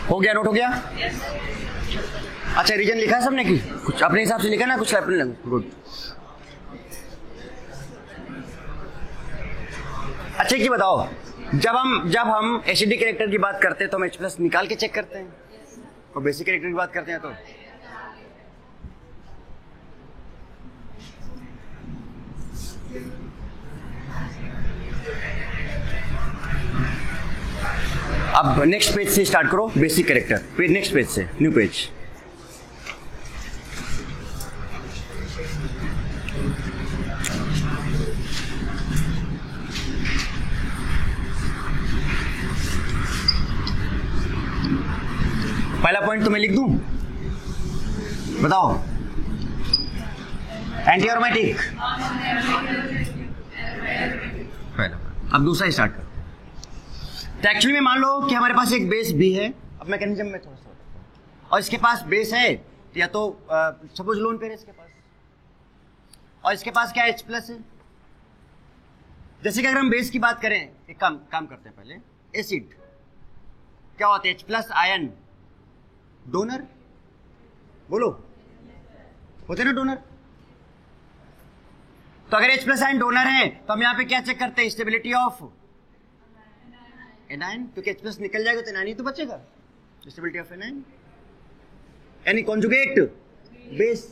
हो गया, नोट हो गया? अच्छा, रीजन लिखा सबने की? कुछ अपने हिसाब से लिखा ना, कुछ अपने लगे? गुड। अच्छा की बताओ, जब हम एसिडिक कैरेक्टर की बात करते हैं तो हम H प्लस निकाल के चेक करते हैं, और बेसिक कैरेक्टर की बात करते हैं तो अब नेक्स्ट पेज से स्टार्ट करो। Basic character page, next page से, न्यू पेज। पहला पॉइंट तो मैं लिख दूं, बताओ। एंटी एरोमेटिक, अब दूसरा स्टार्ट करो। तो एक्चुअली में मान लो कि हमारे पास एक बेस बी है। अब मैकेनिज्म में थोड़ा सा बताता हूं। और इसके पास बेस है, या तो सपोज लोन पेयर है इसके पास, और इसके पास क्या H प्लस है। जैसे कि अगर हम बेस की बात करें, एक काम करते हैं पहले। एसिड क्या होते हैं? H प्लस आयन डोनर, बोलो, होते ना डोनर। तो अगर H प्लस आयन डोनर है तो हम यहां पे क्या चेक करते हैं? स्टेबिलिटी ऑफ एनायन, क्योंकि H प्लस निकल जाएगा तो एनायन ही तो बचेगा। स्टेबिलिटी ऑफ एनायन यानी कॉन्जुगेट बेस।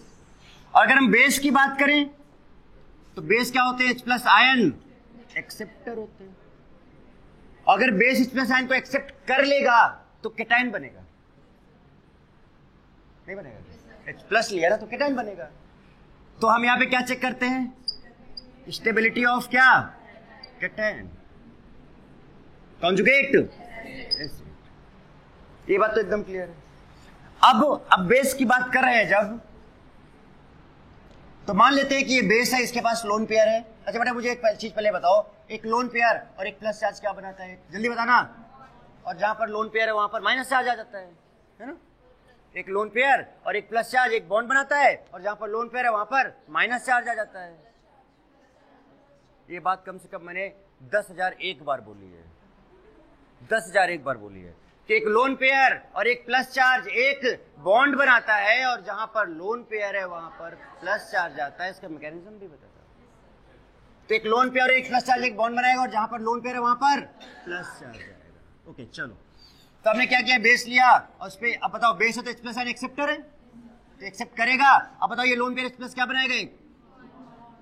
और अगर हम बेस की बात करें तो बेस क्या होते हैं? H प्लस आयन एक्सेप्टर होते हैं। अगर बेस H प्लस आयन को एक्सेप्ट कर लेगा तो केटायन बनेगा, नहीं बनेगा? H प्लस लिया ना तो केटायन बनेगा। तो हम यहां पे क्या चेक करते हैं? स्टेबिलिटी ऑफ क्या? Cation, conjugate. ये बात तो एकदम क्लियर है। अब बेस की बात कर रहे हैं जब, तो मान लेते हैं कि ये बेस है, इसके पास लोन पेयर है। अच्छा बेटा मुझे एक चीज पहले बताओ, एक लोन पेयर और एक प्लस चार्ज क्या बनाता है? जल्दी बताना। और जहां पर लोन पेयर है वहां पर माइनस चार्ज आ जाता है ना? एक लोन पेयर और एक प्लस चार्ज एक बॉन्ड बनाता है, और जहां पर लोन पेयर है वहां पर माइनस चार्ज आ जाता है। ये बात कम से कम मैंने 10,001 बार बोली है, 10,001 बार बोली है कि एक लोन पेयर और एक प्लस चार्ज एक बॉन्ड बनाता है, और जहां पर लोन पेयर है वहां पर प्लस चार्ज आता है। इसका मैकेनिज्म भी बताता है। तो एक लोन पेयर और एक प्लस चार्ज एक बॉन्ड बनाएगा, और जहां पर लोन पेयर है वहां पर प्लस चार्ज आएगा। ओके चलो, तो हमने क्या किया? बेस लिया, और उस पे अब बताओ, बेस है तो H प्लस आयन एक्सेप्टर है तो एक्सेप्ट करेगा। अब बताओ ये लोन पेयर H प्लस क्या बनाएगा? एक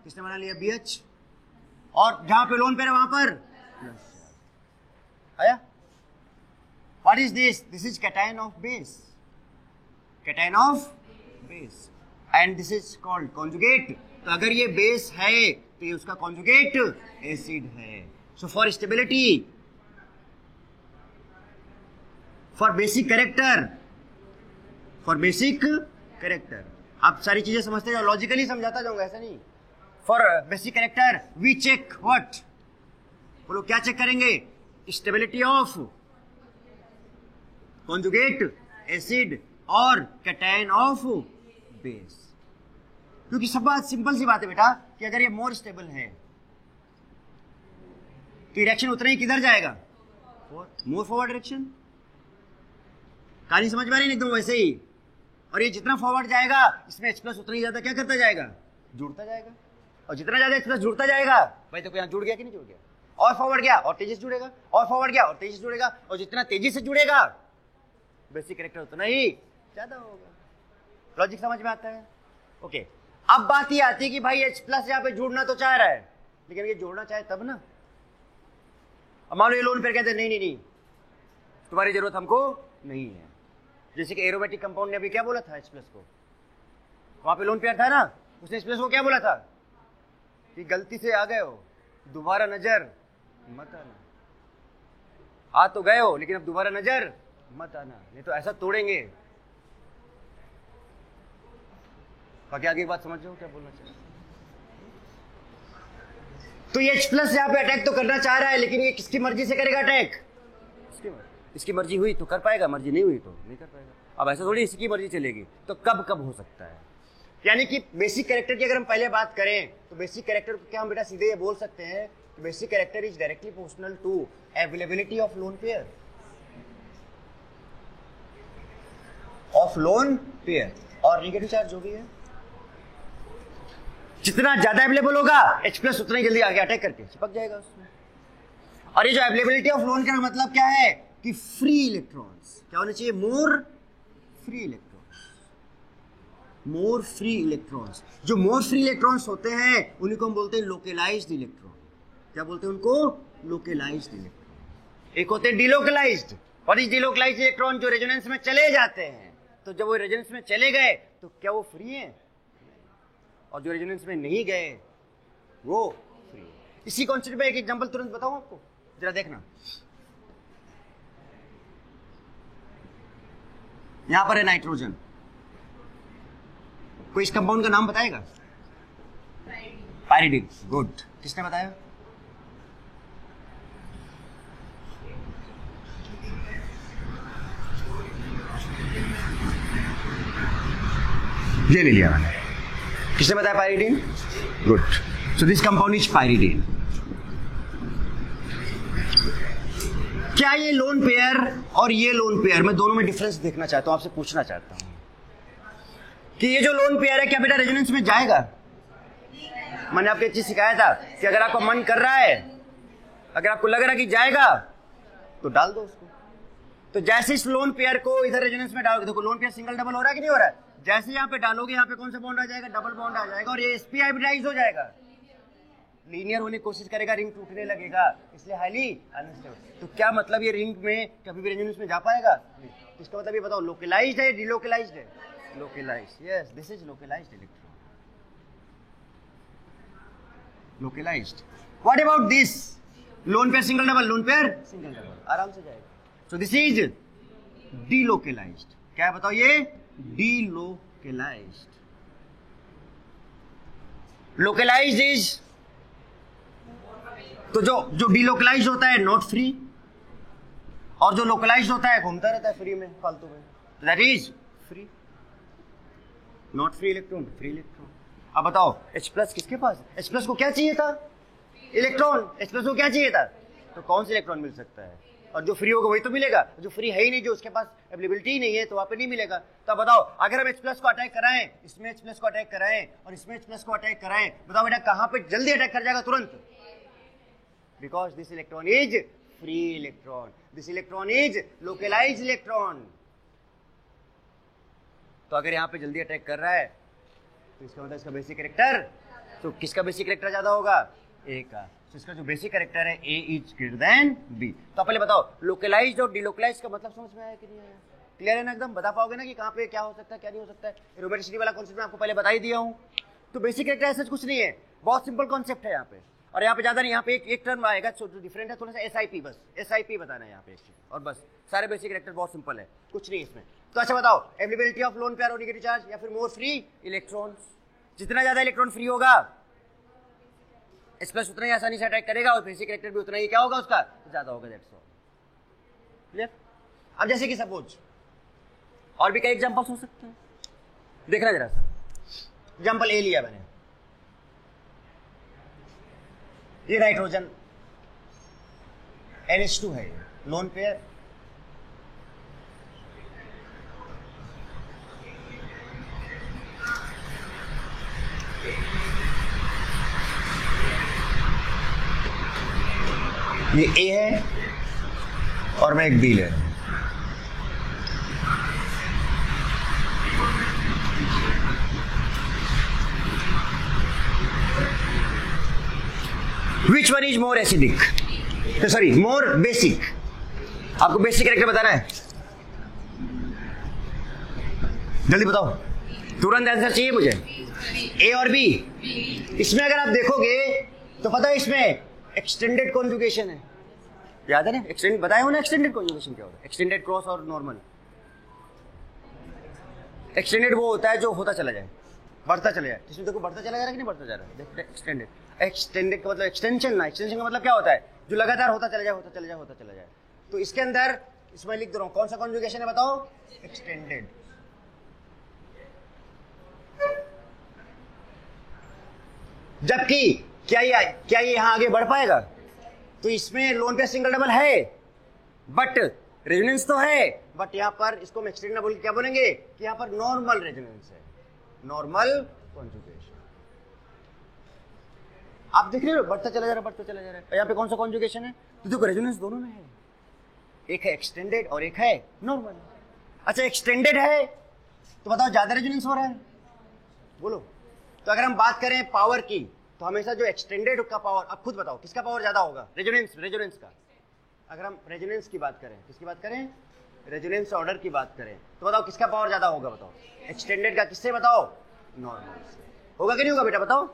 किसने बना लिया? BH। और जहां पे लोन पेयर है वहां पर प्लस आया। What is this? This is cation of base, cation of base, and this is called conjugate. तो अगर ये बेस है तो ये उसका कॉन्जुगेट एसिड है। So for stability, for basic character, for basic character, आप सारी चीजें समझते जाओ, लॉजिकली समझाता जाऊंगा, ऐसा नहीं। For basic character we check what? बोलो क्या चेक करेंगे? स्टेबिलिटी ऑफ कॉन्जुगेट एसिड और कैटायन ऑफ बेस। क्योंकि सब बात सिंपल सी बात है बेटा कि अगर ये मोर स्टेबल है तो रिएक्शन उतना ही किधर जाएगा? More forward direction. कहानी समझ में आ रही है? एकदम वैसे ही। और ये जितना फॉरवर्ड जाएगा इसमें H प्लस उतना ही ज्यादा क्या करता जाएगा? जुड़ता जाएगा। और जितना ज्यादा H प्लस जुड़ता जाएगा, भाई तो यहाँ जुड़ गया कि नहीं जुड़ गया? और फॉरवर्ड गया और तेजी से जुड़ेगा, और फॉरवर्ड गया और तेजी से जुड़ेगा, और जितना तेजी से जुड़ेगा बेसिक कैरेक्टर उतना ही ज्यादा होगा। लॉजिक समझ में आता है? ओके, अब बात ये आती है कि भाई H प्लस यहाँ पे जुड़ना तो चाह रहा है, लेकिन ये जोड़ना चाहे तब ना। अब मान लो ये लोन पेयर कहते हैं नहीं नहीं नहीं, तुम्हारी जरूरत हमको नहीं है। जैसे कि एरोमेटिक कंपाउंड ने अभी क्या बोला था H प्लस को, वहां पे लोन पेयर था ना, उसने H प्लस को क्या बोला था कि गलती से आ गए हो, दोबारा नजर मत आना। आ तो गए हो लेकिन अब दोबारा नजर मत आना, नहीं तो ऐसा तोड़ेंगे। बाकी आगे बात समझ जाओ क्या बोलना चाहिए। तो ये H प्लस यहाँ पे अटैक तो करना चाह रहा है, लेकिन ये किसकी मर्जी से करेगा अटैक? इसकी मर्जी हुई तो कर पाएगा, मर्जी नहीं हुई तो नहीं कर पाएगा। अब ऐसा थोड़ी इसकी मर्जी चलेगी, तो कब कब हो सकता है। यानी कि बेसिक कैरेक्टर की अगर हम पहले बात करें तो बेसिक कैरेक्टर को क्या हम बेटा सीधे ये बोल सकते हैं कि basic character is directly proportional to availability of lone pair. Of lone pair और नेगेटिव चार्ज जो भी है, जितना ज्यादा अवेलेबल होगा H प्लस उतना ही जल्दी आगे अटैक करके चिपक जाएगा उसमें। और ये जो अवेलेबिलिटी ऑफ लोन का मतलब क्या है कि फ्री इलेक्ट्रॉन्स क्या होने चाहिए, मोर फ्री इलेक्ट्रॉन्स, मोर फ्री इलेक्ट्रॉन्स। जो मोर फ्री इलेक्ट्रॉन्स होते हैं उन्हीं को हम बोलते हैं लोकलाइज्ड इलेक्ट्रॉन। क्या बोलते हैं उनको, लोकलाइज्ड इलेक्ट्रॉन। एक होते हैं डिलोकलाइज्ड, और इस डिलोकलाइज्ड इलेक्ट्रॉन जो रेजोनेंस में चले जाते हैं, तो जब वो रेजोनेंस में चले गए तो क्या वो फ्री हैं, और जो रेजोनेंस में नहीं गए वो फ्री है। इसी कॉन्सेप्ट पे एक एग्जांपल तुरंत बताऊं आपको, जरा देखना। यहां पर है नाइट्रोजन, कोई इस कंपाउंड का नाम बताएगा? पायरिडीन। गुड, किसने बताया? ये ले लिया मैंने। किसने बताया pyridine? Good, so this compound is pyridine. क्या ये लोन पेयर और ये लोन पेयर, मैं दोनों में डिफरेंस देखना चाहता हूं, आपसे पूछना चाहता हूं कि ये जो लोन पेयर है क्या बेटा रेजोनेंस में जाएगा? मैंने आपको एक चीज सिखाया था कि अगर आपका मन कर रहा है, अगर आपको लग रहा है कि जाएगा तो डाल दो उसको। तो जैसे इस लोन पेयर को इधर रेजोनेंस में डालोगे, देखो लोन पेयर सिंगल डबल हो रहा है कि नहीं हो रहा है, जैसे यहाँ पे डालोगे यहाँ पे कौन सा बॉन्ड आ जाएगा, डबल बॉन्ड आ जाएगा, और ये sp हाइब्रिडाइज हो जाएगा, लीनियर होने की कोशिश करेगा, रिंग टूटने लगेगा, इसलिए हाईली अनस्टेबल। तो क्या मतलब ये रिंग में कभी भी रेजोनेंस में जा पाएगा? इसका मतलब ये बताओ लोकलाइज्ड है, डिलोकलाइज्ड है? Localised, yes, this is localised electron, localised. What about this lone pair single double, lone pair single double, आराम से जाएगा। So this is delocalised. क्या है बताओ ये? डिलोकलाइज्ड। लोकलाइज्ड इज, तो जो डिलोकलाइज्ड होता है नॉट फ्री, और जो लोकलाइज्ड होता है घूमता रहता है फ्री में, फालतू में, that is free. Not free electron, free electron. अब बताओ H प्लस किसके पास है? H प्लस को क्या चाहिए था? इलेक्ट्रॉन। H प्लस को क्या चाहिए था? तो कौन सा इलेक्ट्रॉन मिल सकता है? और जो फ्री होगा वही तो मिलेगा, जो फ्री है ही नहीं, जो उसके पास अवेलेबिलिटी ही नहीं है, तो वहां पे नहीं मिलेगा। तो बताओ अगर हम H प्लस को अटैक कराएं, इसमें H प्लस को अटैक कराएं और इसमें H प्लस को अटैक कराएं, बताओ बेटा कहां पे जल्दी अटैक कर जाएगा तुरंत? Because this electron is free electron, this electron is localised electron. तो अगर यहां पे जल्दी अटैक कर रहा है तो इसका मतलब इसका बेसिक कैरेक्टर, तो किसका बेसिक कैरेक्टर ज्यादा होगा? ए का। तो इसका जो बेसिक कैरेक्टर है ए इज ग्रेटर देन बी। तो पहले बताओ लोकलाइज्ड और डिलोकलाइज्ड का मतलब समझ में आया कि नहीं आया? क्लियर है ना एकदम? बता पाओगे ना कि कहां पे क्या हो सकता है क्या नहीं हो सकता है? एरोमेटिसिटी वाला कॉन्सेप्ट मैं आपको पहले बता ही दिया हूं। तो बेसिक कैरेक्टर ऐसा कुछ नहीं है, बहुत सिंपल कॉन्सेप्ट है यहाँ पे, और यहाँ पे ज्यादा नहीं, यहाँ पे एक टर्म आएगा जो डिफरेंट है थोड़ा सा, SIP, बस SIP बताना है यहाँ पे, और बस सारे बेसिक कैरेक्टर बहुत सिंपल है, कुछ नहीं इसमें। तो अच्छा बताओ अवेलेबिलिटी ऑफ लोन पेयर और नेगेटिव चार्ज या फिर मोर फ्री इलेक्ट्रॉन्स। जितना ज्यादा इलेक्ट्रॉन फ्री होगा H प्लस उतना ही आसानी से अटैक करेगा, और बेसिक कैरेक्टर भी उतना ही क्या होगा उसका, ज्यादा होगा, दैट्स ऑल। क्लियर? अब जैसे कि सपोज और भी कई एग्जांपल्स हो सकते हैं, देखना जरा सा। एग्जांपल ए लिया मैंने, ये नाइट्रोजन NH2 है, लोन पेयर, ये ए है और मैं एक बी ले रहा हूं। Which one is more acidic? Sorry, more basic. आपको बेसिक कैरेक्टर बताना है, जल्दी बताओ, तुरंत आंसर चाहिए मुझे। ए और बी, इसमें अगर आप देखोगे तो पता है इसमें एक्सटेंडेड कॉन्जुगेशन है, याद है ना? एक्सटेंड बताया हो ना एक्सटेंडेड कॉन्जुगेशन क्या होता है? एक्सटेंडेड क्रॉस और नॉर्मल। एक्सटेंडेड वो होता है जो होता चला जाए, बढ़ता चला जाए, इसमें देखो बढ़ता चला जा रहा है कि नहीं बढ़ता जा रहा है, देखो एक्सटेंडेड। एक्सटेंडेड का मतलब एक्सटेंशन ना, एक्सटेंशन का मतलब क्या होता है? जो लगातार होता चला जाए, होता चला जाए, होता चला जाए। तो इसके अंदर इसमें लिख दे रहा हूं, कौन सा कॉन्जुगेशन है बताओ? एक्सटेंडेड। जबकि क्या ये यहां आगे बढ़ पाएगा? तो इसमें लोन पेयर सिंगल डबल है, बट रेजोनेंस तो है बट यहाँ पर इसको हम एक्सटेंड ना बोल के क्या बोलेंगे कि यहाँ पर नॉर्मल रेजोनेंस है, नॉर्मल कॉन्जुगेशन। आप देख रहे हो बढ़ता चला जा रहा है। यहाँ पे कौन सा कॉन्जुगेशन है? तो देखो रेजोनेंस दोनों में है, एक है एक्सटेंडेड और एक है नॉर्मल। अच्छा एक्सटेंडेड है तो बताओ ज्यादा रेजोनेंस हो रहा है, बोलो। तो अगर हम बात करें पावर की तो हमेशा जो एक्सटेंडेड का पावर, अब खुद बताओ किसका पावर ज्यादा होगा? रेजोनेंस का। अगर हम रेजोनेंस की बात करें, किसकी बात करें? रेजोनेंस ऑर्डर की बात करें तो बताओ किसका पावर ज्यादा होगा? बताओ एक्सटेंडेड का। किससे? बताओ नॉर्मल से। होगा कि नहीं होगा बेटा बताओ?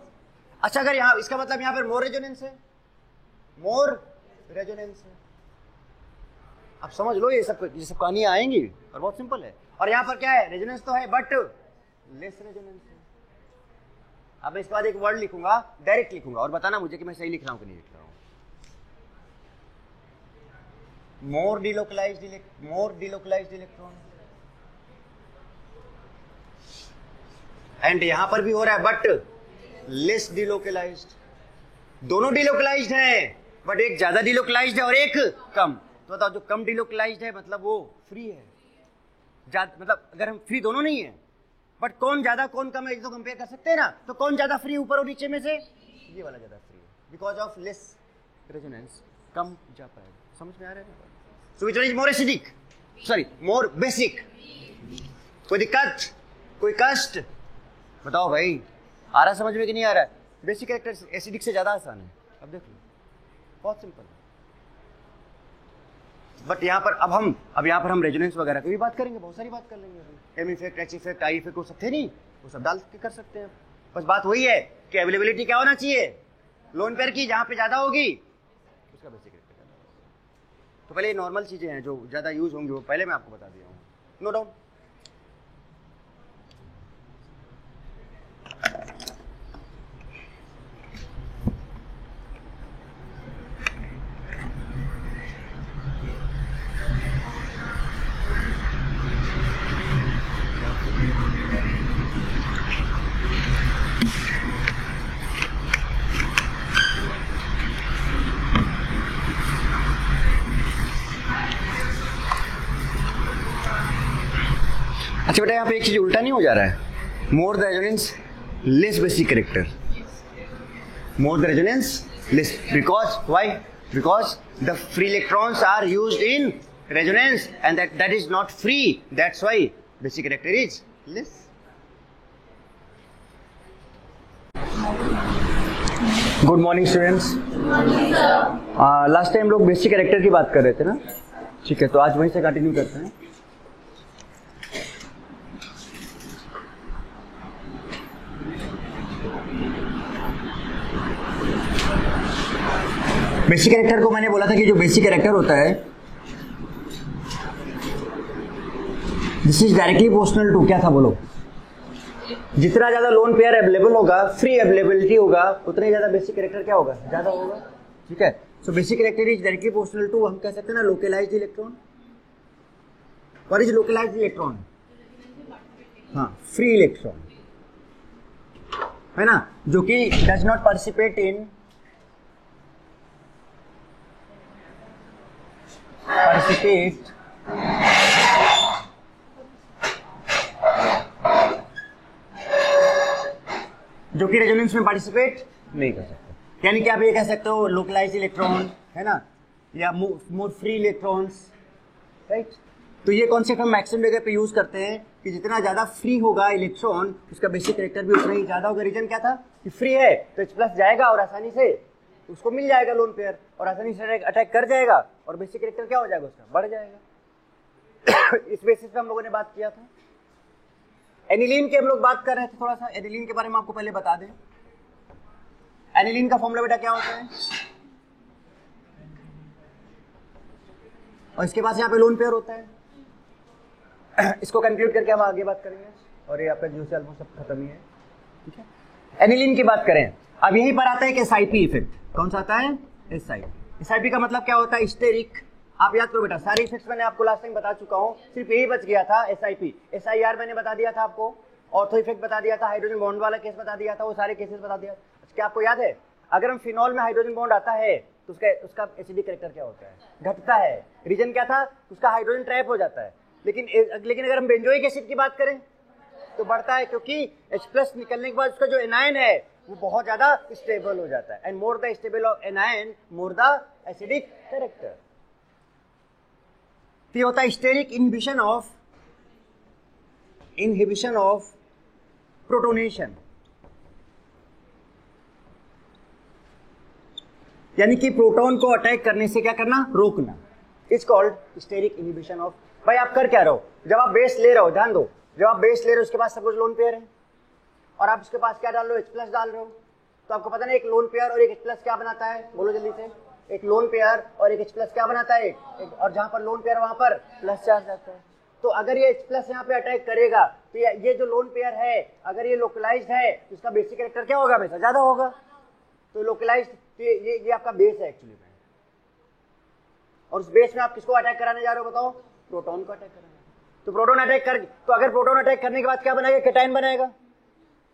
अच्छा अगर यहाँ इसका मतलब यहाँ पर मोर रेजोनेंस है, मोर रेजोनेंस है। अब समझ लो ये सब कहानियां आएंगी और बहुत सिंपल है। और यहाँ पर क्या है? रेजोनेंस तो है बट लेस रेजोनेंस है। अब मैं इसके बाद एक वर्ड लिखूंगा, डायरेक्ट लिखूंगा और बताना मुझे कि मैं सही लिख रहा हूं कि नहीं लिख रहा हूं। मोर डिलोकलाइज्ड इलेक्ट्रॉन, एंड यहां पर भी हो रहा है बट लेस डिलोकलाइज्ड। दोनों डिलोकलाइज्ड हैं बट एक ज्यादा डिलोकलाइज्ड है और एक कम। तो बताओ जो कम डिलोकलाइज्ड है मतलब वो फ्री है, मतलब अगर हम फ्री दोनों नहीं है बट कौन ज्यादा कौन कम है तो कंपेयर कर सकते हैं ना। तो कौन ज्यादा फ्री ऊपर और नीचे में से? ये वाला ज्यादा फ्री है बिकॉज ऑफ लेस रेजोनेंस, कम जा पाएगा। समझ में आ रहा है? So which one is more acidic, sorry more basic? कोई दिक्कत, कोई कष्ट? बताओ भाई आ रहा समझ में कि नहीं आ रहा है? बेसिक कैरेक्टर एसिडिक से ज्यादा आसान है। अब देख लो बहुत सिंपल है। बट यहाँ पर अब यहाँ पर हम रेजोनेंस वगैरह की भी बात करेंगे, बहुत सारी बात कर लेंगे। M effect, H effect, I effect, वो सब थे नहीं, वो सब डाल के कर सकते हैं। बस बात वही है कि अवेलेबिलिटी क्या होना चाहिए लोन पेयर की, जहां पे ज्यादा होगी उसका बेसिक रेट ज्यादा होगा। तो पहले नॉर्मल चीजें हैं जो ज्यादा यूज होंगी वो पहले मैं आपको बता दिया हूँ, नो डाउट। अच्छा बेटा यहाँ पे एक चीज उल्टा नहीं हो जा रहा है? More the resonance less basic character, more the resonance less, because why? Because the free electrons are used in resonance and that is not free, that's why basic character is less. Good morning students. Last time लोग basic character की बात कर रहे थे ना, ठीक है, तो आज वहीं से कंटिन्यू करते हैं। बेसिक कैरेक्टर को मैंने बोला था कि जो बेसिक कैरेक्टर होता है this is directly proportional to, क्या था बोलो? जितना ज्यादा लोन पेयर अवेलेबल होगा, फ्री अवेलेबिलिटी होगा, उतना ही ज्यादा बेसिक कैरेक्टर क्या होगा? ज्यादा होगा, ठीक है। So basic character is directly proportional to, हम कह सकते हैं ना, localized electron. What is localised electron? हाँ, फ्री इलेक्ट्रॉन है ना, जो कि डज नॉट पार्टिसिपेट इन जो कि रेजोनेंस में पार्टिसिपेट नहीं कर सकते। यानी कि आप ये कह सकते हो लोकलाइज्ड इलेक्ट्रॉन है ना, या मोर फ्री इलेक्ट्रॉन्स, राइट। तो ये कॉन्सेप्ट हम मैक्सिमम जगह पे यूज करते हैं कि जितना ज्यादा फ्री होगा इलेक्ट्रॉन उसका बेसिक कैरेक्टर भी उतना ही ज्यादा होगा। रीजन क्या था कि फ्री है तो H प्लस जाएगा और आसानी से उसको मिल जाएगा लोन पेयर, और आसानी से अटैक कर जाएगा और बेसिक कैरेक्टर क्या हो जाएगा उसका? बढ़ जाएगा। इस बेसिस पे हम लोगों ने बात किया था। एनिलीन की हम लोग बात कर रहे थे, थोड़ा सा एनिलीन के बारे में आपको पहले बता दें। एनिलीन का फॉर्मूला बेटा क्या होता है? और इसके पास यहाँ पे लोन पेयर होता है। इसको कंक्लूड करके हम आगे बात करेंगे, और ये आपका जो से ऑलमोस्ट सब खत्म ही है, ठीक है। एनिलीन की बात करें, अब यहीं पर आता है कि एसआईपी इफेक्ट। कौन सा आता है? एसआईपी। एसआईपी का मतलब क्या होता है? स्टेरिक। आप याद करो बेटा, सारे इफेक्ट्स मैंने आपको लास्ट टाइम बता चुका हूं, सिर्फ यही बच गया था एसआईपी। एसआईआर मैंने बता दिया था आपको, ऑर्थो इफेक्ट बता दिया था, हाइड्रोजन बॉन्ड वाला केस बता दिया था, वो सारे केसेस बता दिया। क्या आपको याद है? अगर हम फिनॉल में हाइड्रोजन बॉन्ड आता है तो उसका एसिडिक कैरेक्टर क्या होता है? घटता है। रीजन क्या था? उसका हाइड्रोजन ट्रैप हो जाता है। लेकिन अगर हम बेंजोइक एसिड की बात करें तो बढ़ता है, क्योंकि H+ निकलने के बाद उसका जो एनायन है वो बहुत ज्यादा स्टेबल हो जाता है। And more the stable of anion more the acidic character. तो होता है स्टेरिक इनहिबिशन ऑफ प्रोटोनेशन, यानी कि प्रोटॉन को अटैक करने से क्या करना? रोकना। It's called steric inhibition of. भाई आप कर क्या रहे हो? जब आप बेस ले रहे हो, ध्यान दो, जब आप बेस ले रहे हो उसके पास सपोज लोन पेयर है और आप उसके पास क्या डाल रहे हो? H+ डाल रहे हो, तो आपको पता नहीं एक लोन पेयर और एक H+ क्या बनाता है? बोलो जल्दी से। एक लोन पेयर और एक H+ क्या बनाता है? एक और जहां पर लोन पेयर वहां पर प्लस चार्ज आता है। तो अगर ये H+ यहाँ पे अटैक करेगा तो ये जो लोन पेयर है अगर ये लोकलाइज्ड है तो इसका बेसिक कैरेक्टर क्या होगा? हमेशा ज्यादा होगा। तो लोकलाइज्ड, तो ये आपका बेस है एक्चुअली में, और उस बेस में आप किसको अटैक कराने जा रहे हो? बताओ। प्रोटॉन को अटैक कराने। तो प्रोटॉन अटैक कर, तो अगर प्रोटॉन अटैक करने के बाद क्या बनेगा? कैटायन बनाएगा।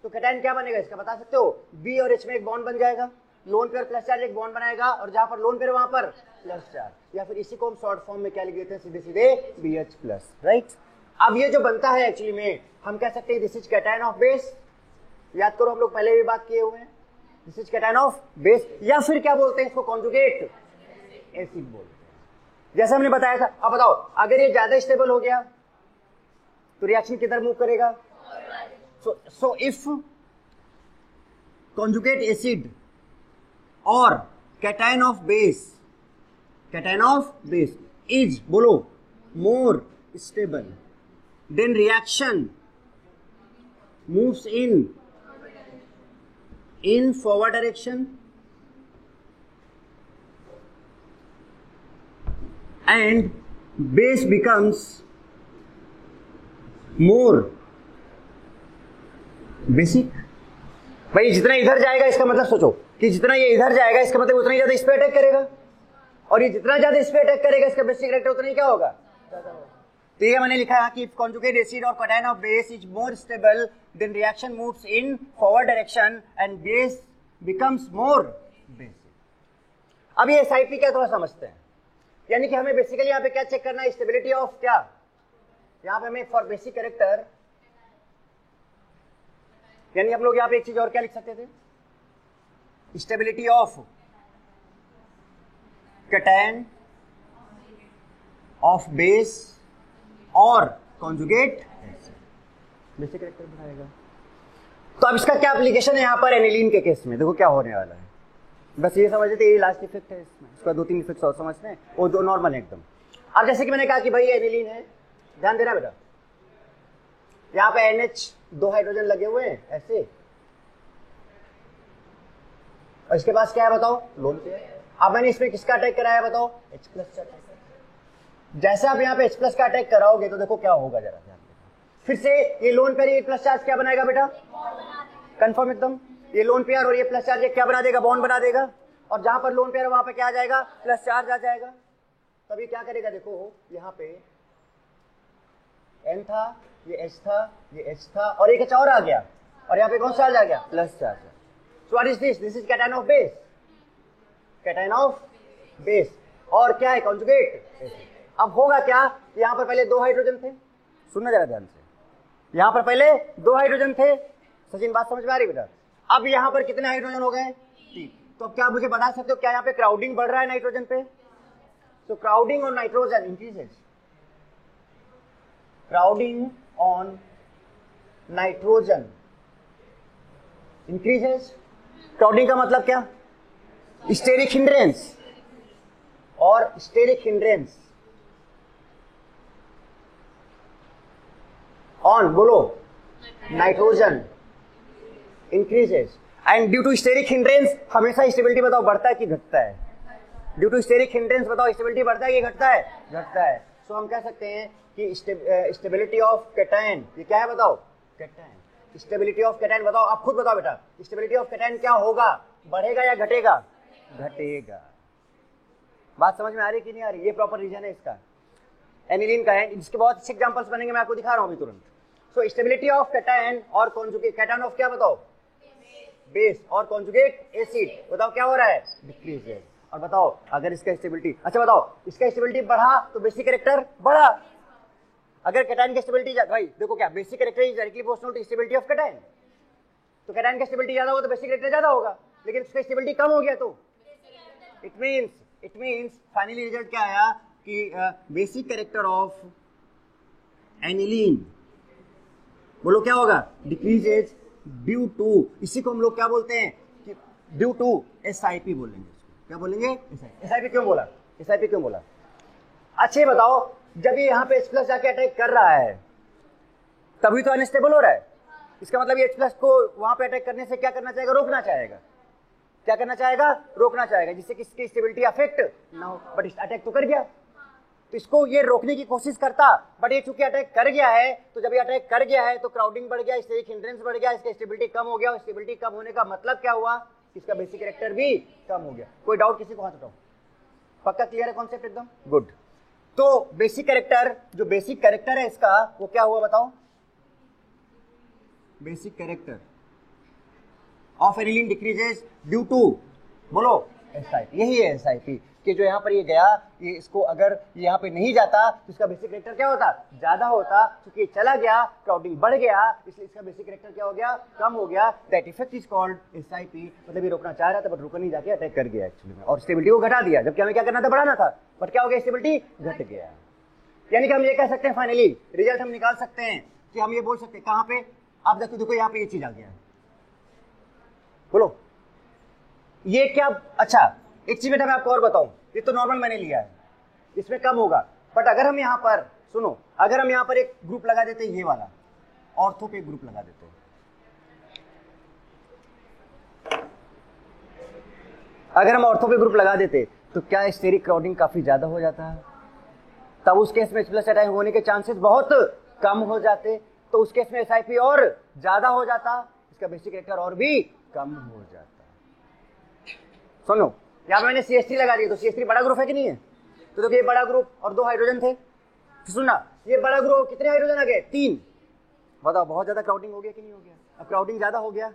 तो कैटायन क्या बनेगा इसका बता सकते हो? B और H में एक बॉन्ड बन जाएगा, लोन पेयर प्लस चार्ज एक बॉन्ड बनाएगा, और जहां पर लोन पेयर वहां पर प्लस चार्ज, या फिर इसी को हम शॉर्ट फॉर्म में क्या लिख देते हैं? सीधे सीधे BH+, राइट। अब ये जो बनता है एक्चुअली में हम कह सकते हैं this is cation of base. याद करो हम लोग पहले भी बात किए हुए हैं, this is cation of base, या फिर क्या बोलते हैं इसको? कॉन्जुगेट एसिड बोलते हैं, जैसे हमने बताया था। अब बताओ अगर ये ज्यादा स्टेबल हो गया तो रिएक्शन किधर मूव करेगा? सो इफ कॉन्जुगेट एसिड और कैटायन ऑफ बेस इज, बोलो, more stable, then reaction moves in forward direction and base becomes more basic। भाई जितना इधर जाएगा इसका मतलब सोचो कि जितना ये इधर जाएगा इसका मतलब उतना ही ज्यादा इस पे अटैक करेगा, और ये जितना ज्यादा इस पे अटैक करेगा इसका बेसिक कैरेक्टर उतना ही क्या होगा? ज्यादा होगा। तो ये मैंने लिखा है कि if conjugate acid or cation of base is more stable then reaction moves in forward direction and base becomes more basic। अब ये SIP क्या थोड़ा समझते हैं, यानी कि हमें बेसिकली यहाँ पे क्या चेक करना है? स्टेबिलिटी ऑफ क्या? यहाँ पे हमें फॉर बेसिक कैरेक्टर, यानी हम लोग यहाँ पे एक चीज और क्या लिख सकते थे? Stability of cation of base और कॉन्जुगेट बेसिक कैरेक्टर बनाएगा। तो अब इसका क्या एप्लीकेशन है यहाँ पर एनिलीन के केस में? देखो क्या होने वाला है, बस ये समझ लेते, ये लास्ट इफेक्ट है इसमें, इसका 2-3 इफेक्ट्स और समझते हैं, वो दो नॉर्मल है एकदम। अब जैसे कि मैंने कहा कि भाई एनिलीन है, ध्यान देना बेटा, यहाँ पे NH 2 हाइड्रोजन लगे हुए हैं ऐसे, और इसके पास क्या है बताओ? Lone pair. अब मैंने इसमें किसका अटैक कराया बताओ? H+ का अटैक। जैसे आप यहाँ पे H+ का अटैक कराओगे तो देखो क्या होगा, जरा ध्यान देना। फिर से ये लोन पेयर ये प्लस चार्ज क्या बनाएगा बेटा? कंफर्म एकदम, ये लोन पेयर और ये प्लस चार्ज क्या बना देगा? बॉन्ड बना देगा, और जहां पर लोन पेयर वहां पे क्या आ जाएगा? प्लस चार्ज आ जाएगा। तब ये क्या करेगा? देखो यहाँ पे N था, ये H था, ये H था, और एक H और आ गया, और यहाँ पे कौन सा चार्ज आ गया? Plus charge. So what is this? This is cation of base, cation of base, और क्या है? कॉन्जुगेट। अब होगा क्या? यहाँ पर पहले 2 हाइड्रोजन थे, सुनना जरा ध्यान से, यहाँ पर पहले 2 हाइड्रोजन थे, सचिन बात समझ में आ रही बेटा? अब यहाँ पर कितने हाइड्रोजन हो गए? 3। तो अब क्या मुझे बता सकते हो क्या यहाँ पे क्राउडिंग बढ़ रहा है नाइट्रोजन पे? तो crowding on nitrogen increases, crowding on nitrogen increases. Crowding का मतलब क्या? स्टेरिक हिंड्रेंस, और स्टेरिक हिंड्रेंस ऑन, बोलो, nitrogen increases. And due to steric hindrance हमेशा स्टेबिलिटी बताओ बढ़ता है कि घटता है? ड्यू टू स्टेरिक हिंड्रेंस बताओ स्टेबिलिटी बढ़ता है कि घटता है? घटता है। सो हम कह सकते हैं कि स्टेबिलिटी ऑफ कैटायन, ये क्या है बताओ? कैटायन। स्टेबिलिटी ऑफ कैटायन बताओ, आप खुद बताओ बेटा, स्टेबिलिटी ऑफ कैटायन क्या होगा? बढ़ेगा या घटेगा? घटेगा। बात समझ में आ रही कि नहीं आ रही? ये प्रॉपर रीजन है इसका, एनिलीन का है, जिसके बहुत अच्छे एग्जांपल्स बनेंगे, मैं आपको दिखा रहा हूं अभी तुरंत। सो स्टेबिलिटी ऑफ कैटायन और कॉन्जुगेट, कैटायन ऑफ क्या बताओ? बेस, और कॉन्जुगेट एसिड बताओ क्या हो रहा है? डिक्रीज है। और बताओ अगर इसका स्टेबिलिटी, अच्छा बताओ इसका स्टेबिलिटी बढ़ा तो बेसिक कैरेक्टर बढ़ा। अगर कैटायन की स्टेबिलिटी, भाई देखो क्या, basic character is directly proportional to stability of cation. तो कैटायन का स्टेबिलिटी ज्यादा होगा तो बेसिक कैरेक्टर ज्यादा होगा, लेकिन उसका स्टेबिलिटी कम हो गया तो इट मींस फाइनली रिजल्ट क्या आया कि बेसिक कैरेक्टर ऑफ एनिलीन, बोलो क्या होगा, डिक्रीजेज ड्यू टू, इसी को हम लोग क्या बोलते हैं कि ड्यू टू SIP बोलेंगे। क्या बोलेंगे? SIP क्यों बोला? SIP क्यों बोला? अच्छे बताओ, जब ये यहाँ पे H+ जाके अटैक कर रहा है तभी तो अनस्टेबल हो रहा है। इसका मतलब ये H+ को वहां पे अटैक करने से क्या करना चाहेगा? रोकना चाहेगा। क्या करना चाहेगा? रोकना चाहेगा, जिससे किसकी स्टेबिलिटी अफेक्ट ना हो। बट अटैक तो कर गया, तो इसको ये रोकने की कोशिश करता, बट ये चूंकि अटैक कर गया है, तो जब ये अटैक कर गया है तो क्राउडिंग बढ़ गया, इससे एक हिंड्रेंस बढ़ गया, इसका स्टेबिलिटी कम हो गया। और स्टेबिलिटी कम होने का मतलब क्या हुआ? इसका बेसिक कैरेक्टर भी कम हो गया। कोई डाउट किसी को? हाथ उठाओ। पक्का क्लियर है कॉन्सेप्ट एकदम? गुड। तो बेसिक कैरेक्टर, जो बेसिक कैरेक्टर है इसका, वो क्या हुआ बताओ? Basic character of aniline decreases due to, बोलो SIP। यही है SIP कि जो यहाँ पर ये गया, ये इसको अगर यहाँ पे नहीं जाता तो इसका बेसिक कैरेक्टर क्या होता? ज्यादा होता। क्योंकि ये चला गया, क्राउडिंग बढ़ गया, इसलिए इसका बेसिक कैरेक्टर क्या हो गया? कम हो गया। That effect is called SIP। मतलब ये रोकना चाह रहा था बट रुक नहीं, जाके अटैक कर गया एक्चुअली में, और स्टेबिलिटी को घटा दिया, जबकि हमें क्या करना था? बढ़ाना था, बट क्या हो गया? स्टेबिलिटी घट गया। यानी कि हम ये कह सकते हैं, फाइनली रिजल्ट हम निकाल सकते हैं कि हम ये बोल सकते हैं, कहाँ पे आप देखो यहाँ पे ये चीज आ गया है, बोलो ये क्या? अच्छा एक चीज बेटा मैं आपको और बताऊं, ये तो नॉर्मल मैंने लिया है, इसमें कम होगा, बट अगर हम यहाँ पर सुनो, अगर हम यहाँ पर एक ग्रुप लगा देते, ये वाला ऑर्थो पे ग्रुप लगा देते, अगर हम ऑर्थो पे ग्रुप लगा देते तो क्या स्टेरिक क्राउडिंग काफी ज्यादा हो जाता है? तब उस केस में H+ अटैक होने के चांसेस बहुत कम हो जाते। तो उस केस में SIP और ज्यादा हो जाता, इसका बेसिक कैरेक्टर और भी कम हो जाता। सुनो यहाँ पे मैंने CH3 लगा दिया, तो CH3 बड़ा ग्रुप है कि नहीं है? तो देखो ये बड़ा ग्रुप और 2 हाइड्रोजन थे, तो सुनना ये बड़ा ग्रुप, कितने हाइड्रोजन आ गए? 3। बताओ बहुत ज्यादा क्राउडिंग हो गया कि नहीं हो गया? अब क्राउडिंग ज्यादा हो गया,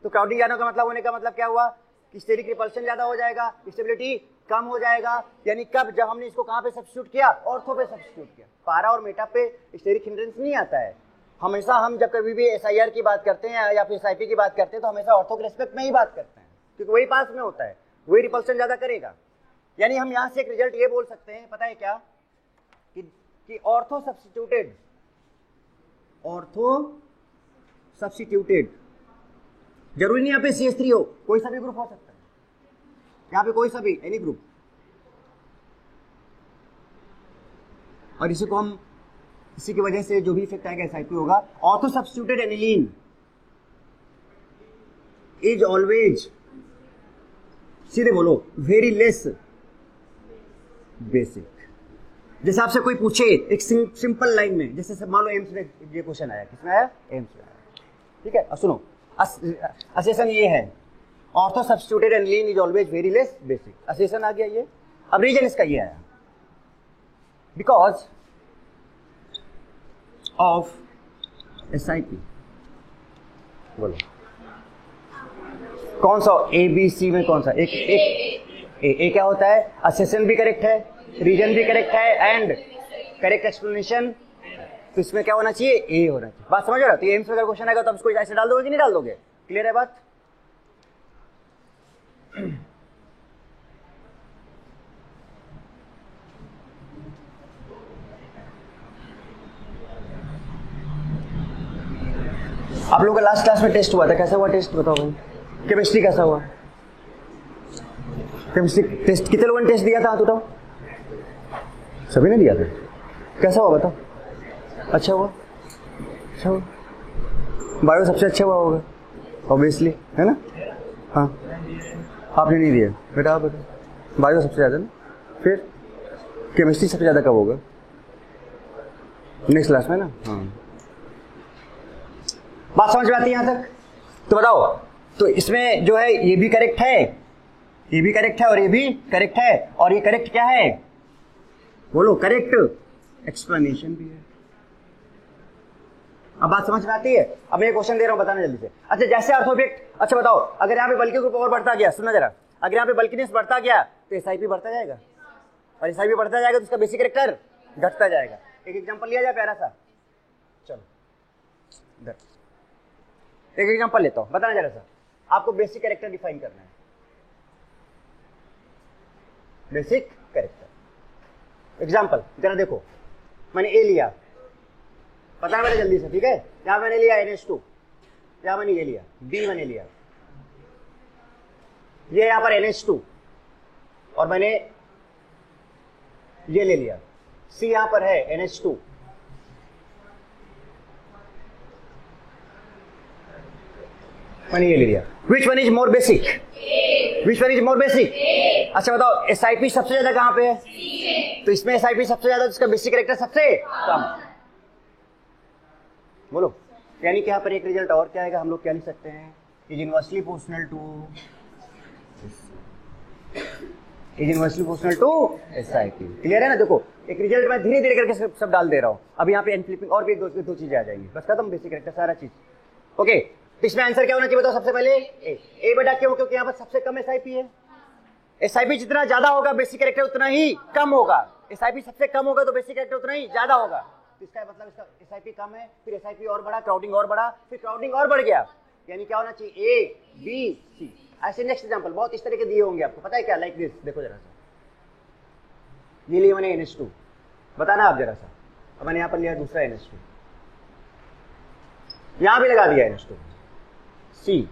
तो क्राउडिंग ज्यादा का मतलब होने का मतलब क्या हुआ कि स्टेरिक रिपल्शन ज्यादा हो जाएगा, स्टेबिलिटी कम हो जाएगा। यानी कब? जब हमने इसको कहां पे सब्स्टिट्यूट किया? ऑर्थो पे सब्स्टिट्यूट किया। पारा और मेटा पे स्टेरिक हिंड्रेंस नहीं आता है। हमेशा हम जब कभी भी SIR की बात करते हैं या फिर SIP की बात करते हैं तो हमेशा ऑर्थो के रेस्पेक्ट में ही बात करते हैं, क्योंकि वही पास में होता है, वही रिपल्शन ज्यादा करेगा। यानी हम यहां से एक रिजल्ट ये बोल सकते हैं, पता है क्या, कि ऑर्थो सब्स्टिट्यूटेड, जरूरी नहीं यहाँ पे CH3 हो, कोई सा भी ग्रुप हो सकता है, यहाँ पे कोई सा भी एनी ग्रुप। और इसी को हम, इसी की वजह से जो भी इफेक्ट आएगा SIP होगा। Ortho substituted aniline is always, सीधे बोलो, वेरी लेस बेसिक। जैसे आपसे कोई पूछे एक सिंपल लाइन में, जैसे मान लो एम्स में ये क्वेश्चन आया, किसमें आया? एम्स में आया, ठीक है। अब सुनो, असेसन ये है, ortho substituted aniline is always very less basic, असेसन आ गया ये। अब रीजन इसका ये आया, बिकॉज ऑफ SIP। बोलो कौन सा? ABC में कौन सा? ए क्या होता है? असेसन भी करेक्ट है, रीजन भी करेक्ट है, एंड करेक्ट एक्सप्लेनेशन। तो इसमें क्या होना चाहिए? ए होना चाहिए। बात समझ रहे हो? तो एम्स में अगर क्वेश्चन आएगा तो आप इसको ऐसे डाल दोगे कि नहीं डाल दोगे? क्लियर है बात? आप लोगों का लास्ट क्लास में टेस्ट हुआ था, कैसा हुआ टेस्ट बताओ भाई? केमिस्ट्री कैसा हुआ? केमिस्ट्री टेस्ट कितने लोगों ने टेस्ट दिया था? हाथ उठाओ। सभी ने दिया था। कैसा हुआ बताओ? अच्छा हुआ? अच्छा हुआ? बायो सबसे अच्छा हुआ होगा ऑब्वियसली, है ना? हाँ, आपने नहीं दिया बेटा, आप बताओ। बायो सबसे ज़्यादा ना, फिर केमिस्ट्री सबसे ज़्यादा कब होगा? नेक्स्ट क्लास में ना। हाँ, बात समझ में आती है यहाँ तक? तो बताओ, तो इसमें जो है ये भी करेक्ट है, ये भी करेक्ट है और ये भी करेक्ट है, और ये करेक्ट क्या है? बोलो, करेक्ट एक्सप्लेनेशन भी है। अब बात समझ में आती है? अब मैं क्वेश्चन दे रहा हूं, बताना जल्दी से। अच्छा, जैसे ऑर्थोपेक्ट, अच्छा बताओ, अगर यहाँ पे बल्कि ग्रुप और बढ़ता गया, सुनना जरा, अगर यहाँ पे बल्किनेस बढ़ता गया तो SiP बढ़ता जाएगा, और SiP बढ़ता जाएगा तो उसका बेसिक कैरेक्टर घटता जाएगा। एक एग्जांपल लिया जाए प्यारा सा, चलो इधर एक एग्जांपल लेता हूं, बताना जरा सा। आपको बेसिक कैरेक्टर डिफाइन करना है, बेसिक कैरेक्टर। एग्जांपल जरा देखो, मैंने ए लिया, पता है मैंने जल्दी से, ठीक है। यहां मैंने लिया NH2, यहां मैंने ये लिया B, मैंने लिया ये यहां पर NH2, और मैंने ये ले लिया C, यहां पर है NH2, मैंने ये ले लिया। विच one is more basic? Which one is more basic? अच्छा बताओ, SiP सबसे ज्यादा कहां पे है? तो इसमें SiP सबसे ज्यादा, इसका बेसिक कैरेक्टर सबसे कम। बोलो, यानी कि यहाँ पर एक रिजल्ट और क्या आएगा, हम लोग क्या लिख सकते हैं, is inversely proportional to SiP। Clear है ना? देखो एक रिजल्ट मैं धीरे धीरे करके सब डाल दे रहा हूँ। अब यहाँ पे एनफ्लिपिंग और भी दो चीजें आ जाएंगी, बस खत्म, बेसिक कैरेक्टर सारा चीज। ओके, तो इसमें आंसर क्या होना चाहिए बताओ? सबसे पहले ए बेटा, क्यों? क्योंकि यहाँ पर सबसे कम SiP है। SiP जितना ज्यादा होगा बेसिक कैरेक्टर उतना ही कम होगा। SiP सबसे कम होगा तो बेसिक कैरेक्टर उतना ही ज्यादा होगा। तो इसका मतलब इसका SiP कम है, फिर SiP और बढ़ा, क्राउडिंग और बढ़ा, फिर क्राउडिंग और बढ़ गया, यानी क्या होना चाहिए? A, B, C। ऐसे नेक्स्ट एग्जांपल बहुत इस तरह के दिए होंगे आपको, पता है क्या? लाइक दिस, देखो जरा सा, ये लिया मैंने NH2, बताना आप जरा सा। अब मैंने यहाँ पर लिया दूसरा NH2, यहां भी लगा दिया NH2, C,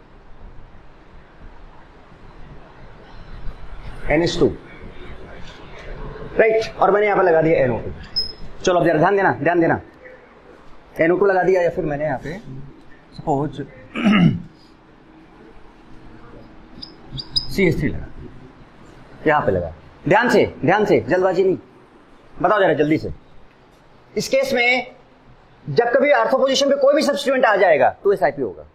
NH2, राइट, और मैंने यहां पर लगा दिया NO2। चलो अब जरा ध्यान देना, NO2 लगा दिया, या फिर मैंने यहाँ पे सपोज CH3 लगा, यहां पे लगा। ध्यान से, जल्दबाजी नहीं, बताओ जरा जल्दी से। इस केस में जब कभी ऑर्थो पोजीशन पे कोई भी सब्स्टिट्यूएंट आ जाएगा तो SiP होगा,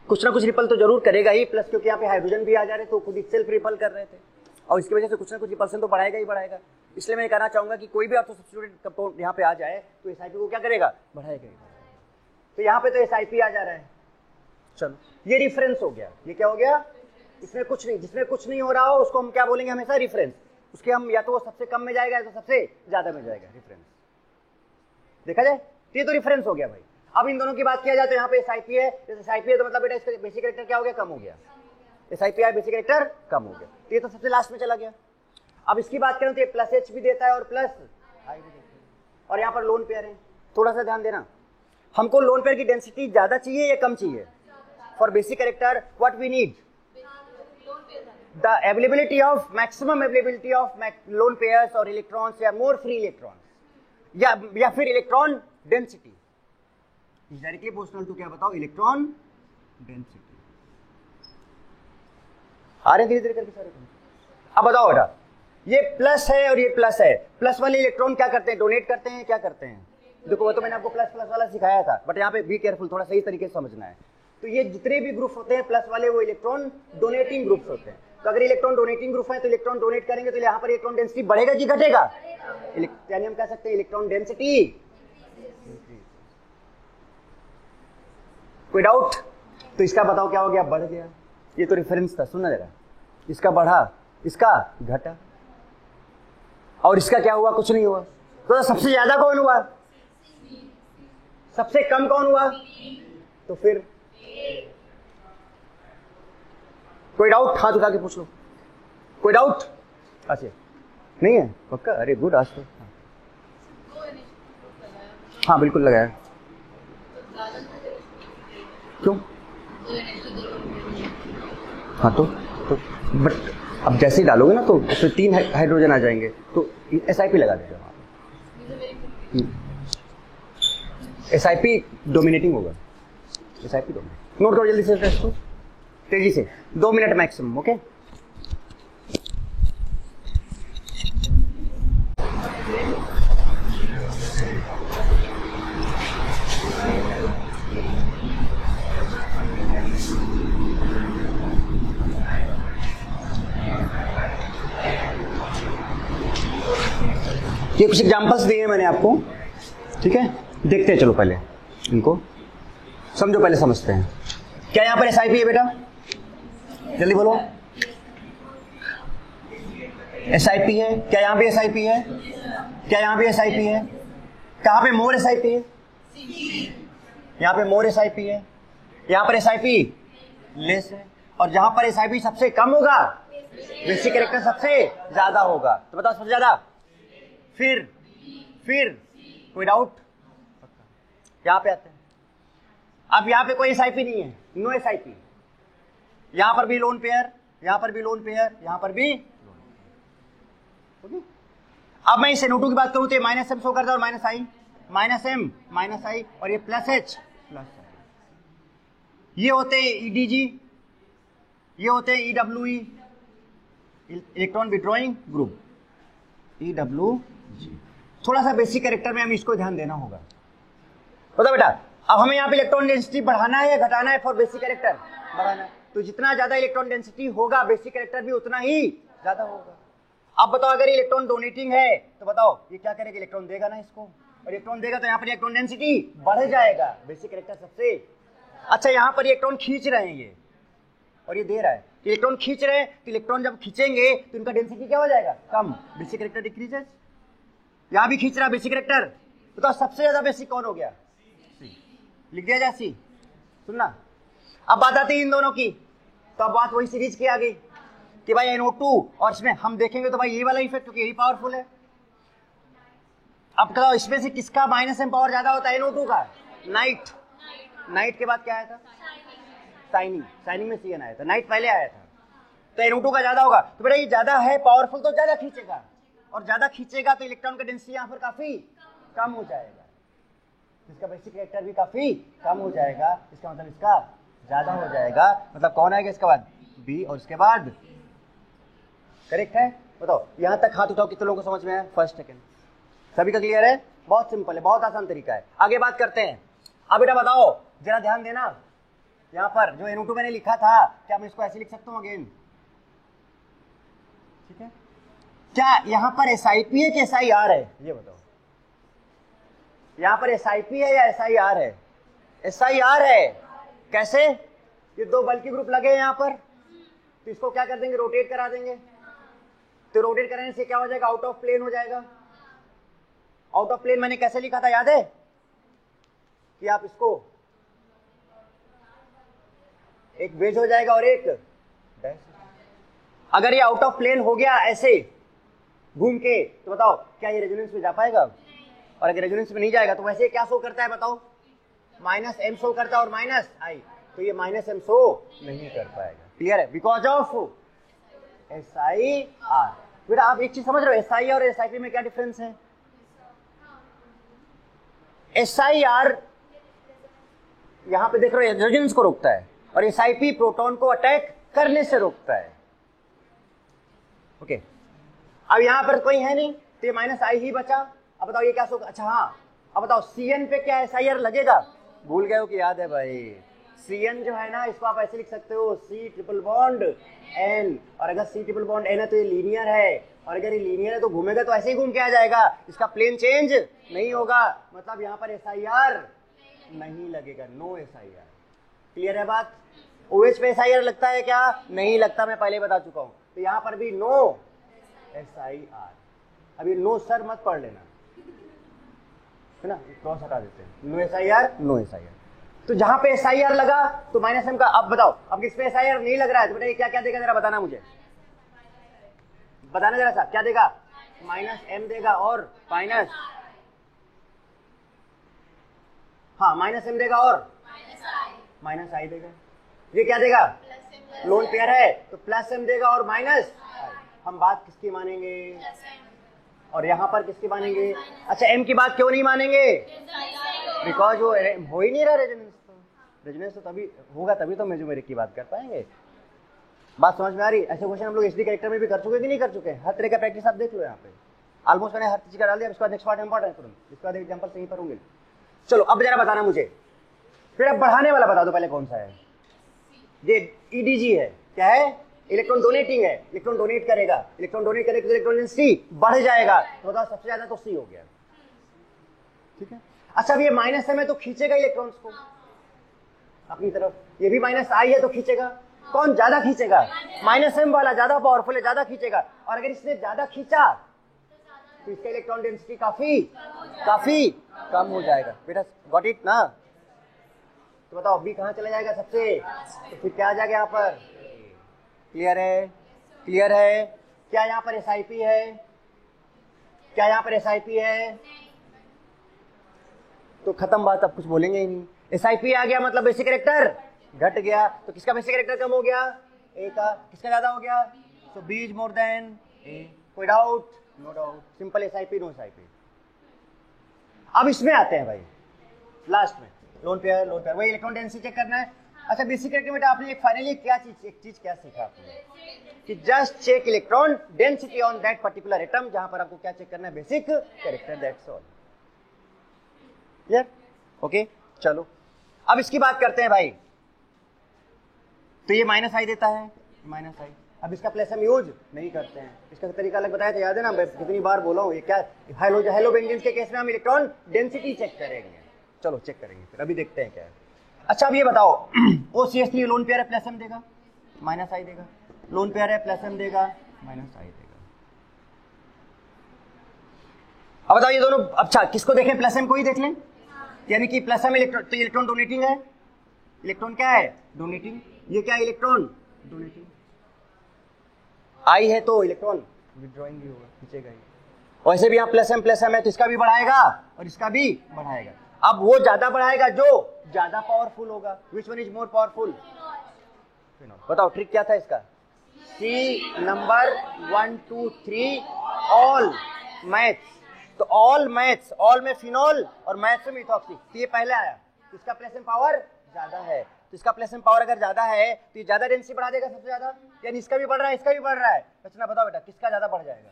कुछ ना कुछ रिपल तो जरूर करेगा ही, प्लस क्योंकि यहाँ पे हाइड्रोजन भी आ जा रहे थे तो खुद सेल्फ रिपल कर रहे थे, और इसकी वजह से कुछ ना कुछ रिपल्सन तो बढ़ाएगा ही बढ़ाएगा। इसलिए मैं कहना चाहूंगा कि कोई भी ऑर्थो सब्स्टिट्यूएंट कंपाउंड यहाँ पे आ जाए तो SiP को क्या करेगा? बढ़ाएगा ही। तो यहाँ पे तो SiP आ जा रहा है। चलो ये रिफरेंस हो गया, ये क्या हो गया? इसमें कुछ नहीं, जिसमें कुछ नहीं हो रहा हो उसको हम क्या बोलेंगे? हमेशा रिफरेंस। उसके हम या तो वो सबसे कम में जाएगा या तो सबसे ज्यादा में जाएगा, रिफरेंस। देखा जाए तो ये तो रिफरेंस हो गया भाई। अब इन दोनों की बात किया जाए तो यहाँ पे SiP है, जैसे SiP है तो मतलब बेटा इसका बेसिक कैरेक्टर क्या हो गया? कम हो गया। SiP है, बेसिक कैरेक्टर कम हो गया, तो ये तो सबसे लास्ट में चला गया। अब इसकी बात करें तो ये प्लस H भी देता है और प्लस I भी देता है, और यहाँ पर लोन पेयर है। थोड़ा सा ध्यान देना, हमको लोन पेयर की डेंसिटी ज्यादा चाहिए या कम चाहिए? For basic character what we need? The availability of, maximum availability of lone pairs और इलेक्ट्रॉन्स, या मोर फ्री इलेक्ट्रॉन्स, या फिर electron density is directly proportional to क्या बताओ? Electron density. आ रहे धीरे धीरे करके सारे। अब बताओ बेटा, ये प्लस है और ये प्लस है, प्लस वाले इलेक्ट्रॉन क्या करते हैं? डोनेट करते हैं, क्या करते हैं? देखो वो तो मैंने आपको प्लस प्लस वाला सिखाया था, बट यहाँ पे बी केयरफुल, थोड़ा सही तरीके से समझना है। तो ये जितने भी ग्रुप होते हैं प्लस वाले, वो इलेक्ट्रॉन डोनेटिंग ग्रुप्स होते हैं। तो अगर इलेक्ट्रॉन डोनेटिंग ग्रुप है तो इलेक्ट्रॉन डोनेट करेंगे, तो यहाँ पर इलेक्ट्रॉन डेंसिटी बढ़ेगा कि घटेगा? यानी हम कह सकते हैं इलेक्ट्रॉन डेंसिटी। कोई डाउट? तो इसका बताओ क्या हो गया? बढ़ गया। ये तो रेफरेंस था, सुनना जरा। इसका बढ़ा, इसका घटा, और इसका क्या हुआ? कुछ नहीं हुआ। तो सबसे ज्यादा कौन हुआ? सबसे कम कौन हुआ? तो फिर कोई डाउट? हाथ उठा के पूछ लो, कोई डाउट? अच्छा नहीं है पक्का? अरे गुड, आज तो हाँ बिल्कुल लगाया। क्यों? हाँ तो बट अब जैसे ही डालोगे ना तो उसमें 3 हाइड्रोजन आ जाएंगे, तो SiP लगा देते वहां पे। SiP डोमिनेटिंग होगा, SiP डोमिनेटिंग। नोट करो जल्दी से टेस्ट को, तेजी से, 2 मिनट मैक्सिमम। ओके, ये कुछ एग्जांपल्स दिए हैं मैंने आपको, ठीक है? देखते हैं, चलो पहले इनको समझो, पहले समझते हैं। क्या यहाँ पर SiP है बेटा? जल्दी बोलो। SiP है। क्या यहाँ पे SiP है? क्या यहाँ पे SiP है? कहाँ पे मोर SiP है? यहाँ पे मोर SiP है, यहाँ पर SiP लेस है, और जहां पर SiP सबसे कम होगा बेसिक कैरेक्टर सबसे ज्यादा होगा। तो बताओ सबसे ज्यादा। फिर कोई डाउट? यहां पे आते हैं। अब यहां पे कोई SiP नहीं है, नो SiP। यहां पर भी लोन पेयर, यहां पर भी लोन पेयर, यहां पर भी। अब मैं इस NO2 की बात करूं तो माइनस एम शो करता है और माइनस आई, माइनस एम माइनस आई, और ये प्लस एच प्लस। ये होते हैं EDG, ये होते हैं EWE, electron withdrawing group, EWG। थोड़ा सा बेसिक कैरेक्टर में हमें इसको ध्यान देना होगा। पता बेटा, अब हमें यहाँ पे इलेक्ट्रॉन डेंसिटी बढ़ाना है या घटाना है? फॉर बेसिक कैरेक्टर बढ़ाना है। तो जितना ज्यादा इलेक्ट्रॉन डेंसिटी होगा बेसिक कैरेक्टर भी उतना ही ज्यादा होगा। अब बताओ, अगर इलेक्ट्रॉन डोनेटिंग है तो बताओ ये क्या करेगा? इलेक्ट्रॉन देगा ना इसको, और इलेक्ट्रॉन देगा तो यहाँ पर इलेक्ट्रॉन डेंसिटी बढ़ जाएगा, बेसिक कैरेक्टर सबसे। अच्छा, यहाँ पर इलेक्ट्रॉन खींच रहे हैं ये, और ये दे रहा है। इलेक्ट्रॉन खींच रहे हैं तो इलेक्ट्रॉन जब खींचेंगे तो इनका डेंसिटी क्या हो जाएगा? कम, बेसिक कैरेक्टर डिक्रीजेस। यहाँ भी खींच रहा है बेसिक कैरेक्टर, तो सबसे ज्यादा बेसिक कौन हो गया? सी। लिख दिया जाए सी। सुनना, अब बात आती है इन दोनों की, तो अब बात वही सीरीज की आ गई कि भाई NO2, और इसमें हम देखेंगे तो भाई ये वाला इफेक्ट, क्योंकि यही पावरफुल है। अब बताओ इसमें से किसका माइनस एम पावर ज्यादा होता है? NO2 का। नाइट के बाद क्या आया था? साइनिंग में CN आया था, नाइट पहले आया था, तो NO2 का ज्यादा होगा। तो बेटा ये ज्यादा है पावरफुल, तो ज्यादा खींचेगा, और ज्यादा खींचेगा तो इलेक्ट्रॉन का डेंसिटी यहाँ पर काफी कम हो जाएगा, इसका बेसिक कैरेक्टर भी काफी कम हो जाएगा। इसका मतलब इसका ज्यादा हो जाएगा। मतलब कौन आएगा इसके बाद? B, और इसके बाद करेक्ट है। बताओ यहाँ तक हाथ उठाओ, कितने लोगों को समझ में आया? फर्स्ट सेकंड सभी का क्लियर है? बहुत सिंपल है, बहुत आसान तरीका है। आगे बात करते हैं। अब बेटा बताओ, जरा ध्यान देना, यहाँ पर जो NO2 मैंने लिखा था, क्या मैं इसको ऐसे लिख सकता हूँ अगेन? ठीक है, क्या यहाँ पर SiP है कि SiR है? ये बताओ, यहाँ पर SiP है या SiR है? SiR है। कैसे? ये दो बल्कि ग्रुप लगे हैं यहाँ पर, तो इसको क्या कर देंगे? रोटेट करा देंगे। तो रोटेट कराने से क्या हो जाएगा? आउट ऑफ प्लेन हो जाएगा। आउट ऑफ प्लेन मैंने कैसे लिखा था, याद है? कि आप इसको एक वेज हो जाएगा और एक डैश। अगर ये आउट ऑफ प्लेन हो गया ऐसे घूम के, तो बताओ क्या ये रेजोनेंस में जा पाएगा? और अगर रेजोनेंस में नहीं जाएगा तो वैसे क्या शो करता है बताओ? माइनस एम शो करता है और माइनस आई, तो ये माइनस एम शो नहीं कर पाएगा। क्लियर है? Because of SiR। बेटा आप एक चीज समझ रहे हो, SI और SiP में क्या डिफरेंस है? SiR यहां पे देख रहे हो रेजोनेंस को रोकता है, और SiP प्रोटॉन को अटैक करने से रोकता है। ओके, अब यहां पर कोई है नहीं, तो ये माइनस आई ही बचा। अब बताओ ये क्या शो? अच्छा हाँ, अब बताओ CN पे क्या SiR लगेगा? भूल गए हो कि याद है भाई? CN जो है ना, इसको आप ऐसे लिख सकते हो C ट्रिपल बॉन्ड N, और अगर C ट्रिपल बॉन्ड N है तो ये लीनियर है, और अगर ये लीनियर है तो घूमेगा तो ऐसे ही घूम के आ जाएगा, इसका प्लेन चेंज नहीं होगा। मतलब यहाँ पर SiR नहीं लगेगा, नो SiR। क्लियर है बात? OH पे SiR लगता है क्या? नहीं लगता, मैं पहले बता चुका हूँ। तो यहाँ पर भी नो SiR। अभी नो सर मत पढ़ लेना, है ना, क्रॉस हटा देते हैं। No SiR। तो जहां पे SiR लगा तो माइनस एम का। अब बताओ, अब किस पे SiR नहीं लग रहा है तो बेटा ये क्या क्या देगा जरा बताना मुझे, बताना जरा सा, क्या देगा? माइनस एम देगा और माइनस, हाँ माइनस एम देगा और माइनस आई देगा। ये क्या देगा? लोन पेयर है तो प्लस एम देगा और माइनस। हम बात किसकी मानेंगे? और यहाँ पर किसकी मानेंगे? अच्छा एम की बात क्यों नहीं मानेंगे? बिकॉज वो हो ही नहीं रहा रेजोनेंस तो तभी होगा, तभी तो मेजोमेरिक की बात कर पाएंगे। बात समझ में आ रही? ऐसे क्वेश्चन हम लोग SD कैरेक्टर में भी कर चुके कि नहीं कर चुके? हर तरह का प्रैक्टिस आप देख लो यहाँ पे, ऑलमोस्ट मैंने हर चीज का डाल दिया। इसके बाद नेक्स्ट पार्ट इंपॉर्टेंट है, इसके बाद एग्जाम्पल सही करूंगे। चलो अब जरा बताना मुझे, फिर अब बढ़ाने वाला बता दो पहले कौन सा है? ये EDG है। क्या है? इलेक्ट्रॉन डोनेटिंग है, इलेक्ट्रॉन डोनेट करेगा, इलेक्ट्रॉन डोनेट करेगा तो इलेक्ट्रॉन डेंसिटी बढ़ जाएगा, तो सबसे ज्यादा तो C हो गया। ठीक है, अच्छा अब ये माइनस एम है तो खींचेगा इलेक्ट्रॉन्स को अपनी तरफ, ये भी माइनस आई है तो खींचेगा, कौन ज्यादा खींचेगा? -m वाला ज्यादा पावरफुल है, ज्यादा खींचेगा। और अगर इसने ज्यादा खींचा तो इसका इलेक्ट्रॉन डेंसिटी काफी कम हो जाएगा। बेटा गॉट इट ना? तो बताओ बी कहाँ चला जाएगा सबसे? तो फिर क्या आ जाएगा यहाँ पर? क्लियर है? क्लियर है? क्या यहाँ पर SIP है? क्या यहाँ पर SIP है? तो खत्म बात, अब कुछ बोलेंगे ही नहीं। SIP आ गया मतलब बेसिक कैरेक्टर घट गया, तो किसका बेसिक कैरेक्टर कम हो गया? ए का। किसका ज्यादा हो गया? So B is more than A. कोई doubt? No doubt. Simple SIP no SIP। अब इसमें आते हैं भाई लास्ट में, लोन पेयर वही इलेक्ट्रॉन डेंसिटी चेक करना है। अच्छा बेसिक कैरेक्टर बेटा आपने फाइनली एक चीज क्या सीखा आपने? कि just check electron density on that particular atom, जहां पर आपको क्या चेक करना है? Basic character, that's all. Clear? Okay चलो अब इसकी बात करते हैं भाई। तो ये -I देता है, -I। अब इसका प्लस हम यूज नहीं करते हैं, इसका तरीका अलग बताया था, याद है ना? मैं कितनी बार बोला हूँ। ये क्या हेलोबेंजीन के केस में हम इलेक्ट्रॉन डेंसिटी चेक करेंगे। चलो चेक करेंगे फिर, अभी देखते हैं क्या है। अच्छा अब ये बताओ OCH3 लोन पेयर है, प्लस M देगा, -I देगा। लोन पेयर है, प्लस M देगा, -I देगा। अब बताओ ये दोनों, अच्छा किसको देखें? प्लस M को ही देख लें, यानी कि प्लस M इलेक्ट्रॉन, तो इलेक्ट्रॉन डोनेटिंग है। इलेक्ट्रॉन क्या है? डोनेटिंग। ये क्या है? Electron donating. I है तो इलेक्ट्रॉन विड्रॉइंग भी होगा, खींचेगा ही। वैसे भी यहाँ प्लस M है तो इसका भी बढ़ाएगा और इसका भी बढ़ाएगा। अब वो ज्यादा बढ़ाएगा जो ज्यादा पावरफुल होगा। विच वन इज मोर पावरफुल? बताओ ट्रिक क्या था इसका? C number 1 2 3 all maths. तो ऑल मैथ्स, ऑल में फिनॉल और मैथ्स में मिथॉक्सी, तो ये पहले आया। तो इसका प्लस M पावर ज्यादा है, तो इसका प्लस M पावर अगर ज्यादा है तो ये ज्यादा डेंसिटी बढ़ा देगा सबसे ज्यादा, यानी इसका भी बढ़ रहा है, इसका भी बढ़ रहा है। बचना बताओ बेटा किसका ज्यादा बढ़ जाएगा?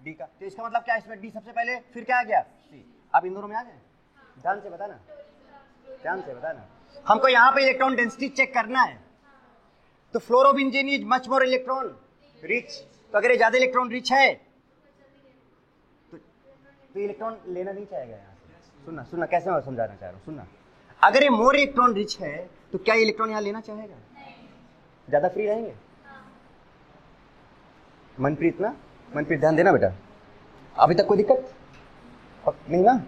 डी का। तो इसका मतलब क्या? इसमें डी सबसे पहले, फिर क्या आ गया? सी। अब इन दोनों में आ गए? ध्यान से बताना, ध्यान से बताना। हमको यहाँ पे इलेक्ट्रॉन डेंसिटी चेक करना है। तो fluorobenzene is much more electron rich, तो अगर ये ज्यादा इलेक्ट्रॉन रिच है तो इलेक्ट्रॉन लेना नहीं चाहेगा यहाँ से। सुनना कैसे मैं समझाना चाह रहा हूँ, सुनना। अगर ये मोर इलेक्ट्रॉन रिच है तो क्या इलेक्ट्रॉन यहाँ लेना चाहेगा? ज्यादा फ्री रहेंगे। मनप्रीत ना, मनप्रीत ध्यान देना बेटा। अभी तक कोई दिक्कत नहीं ना?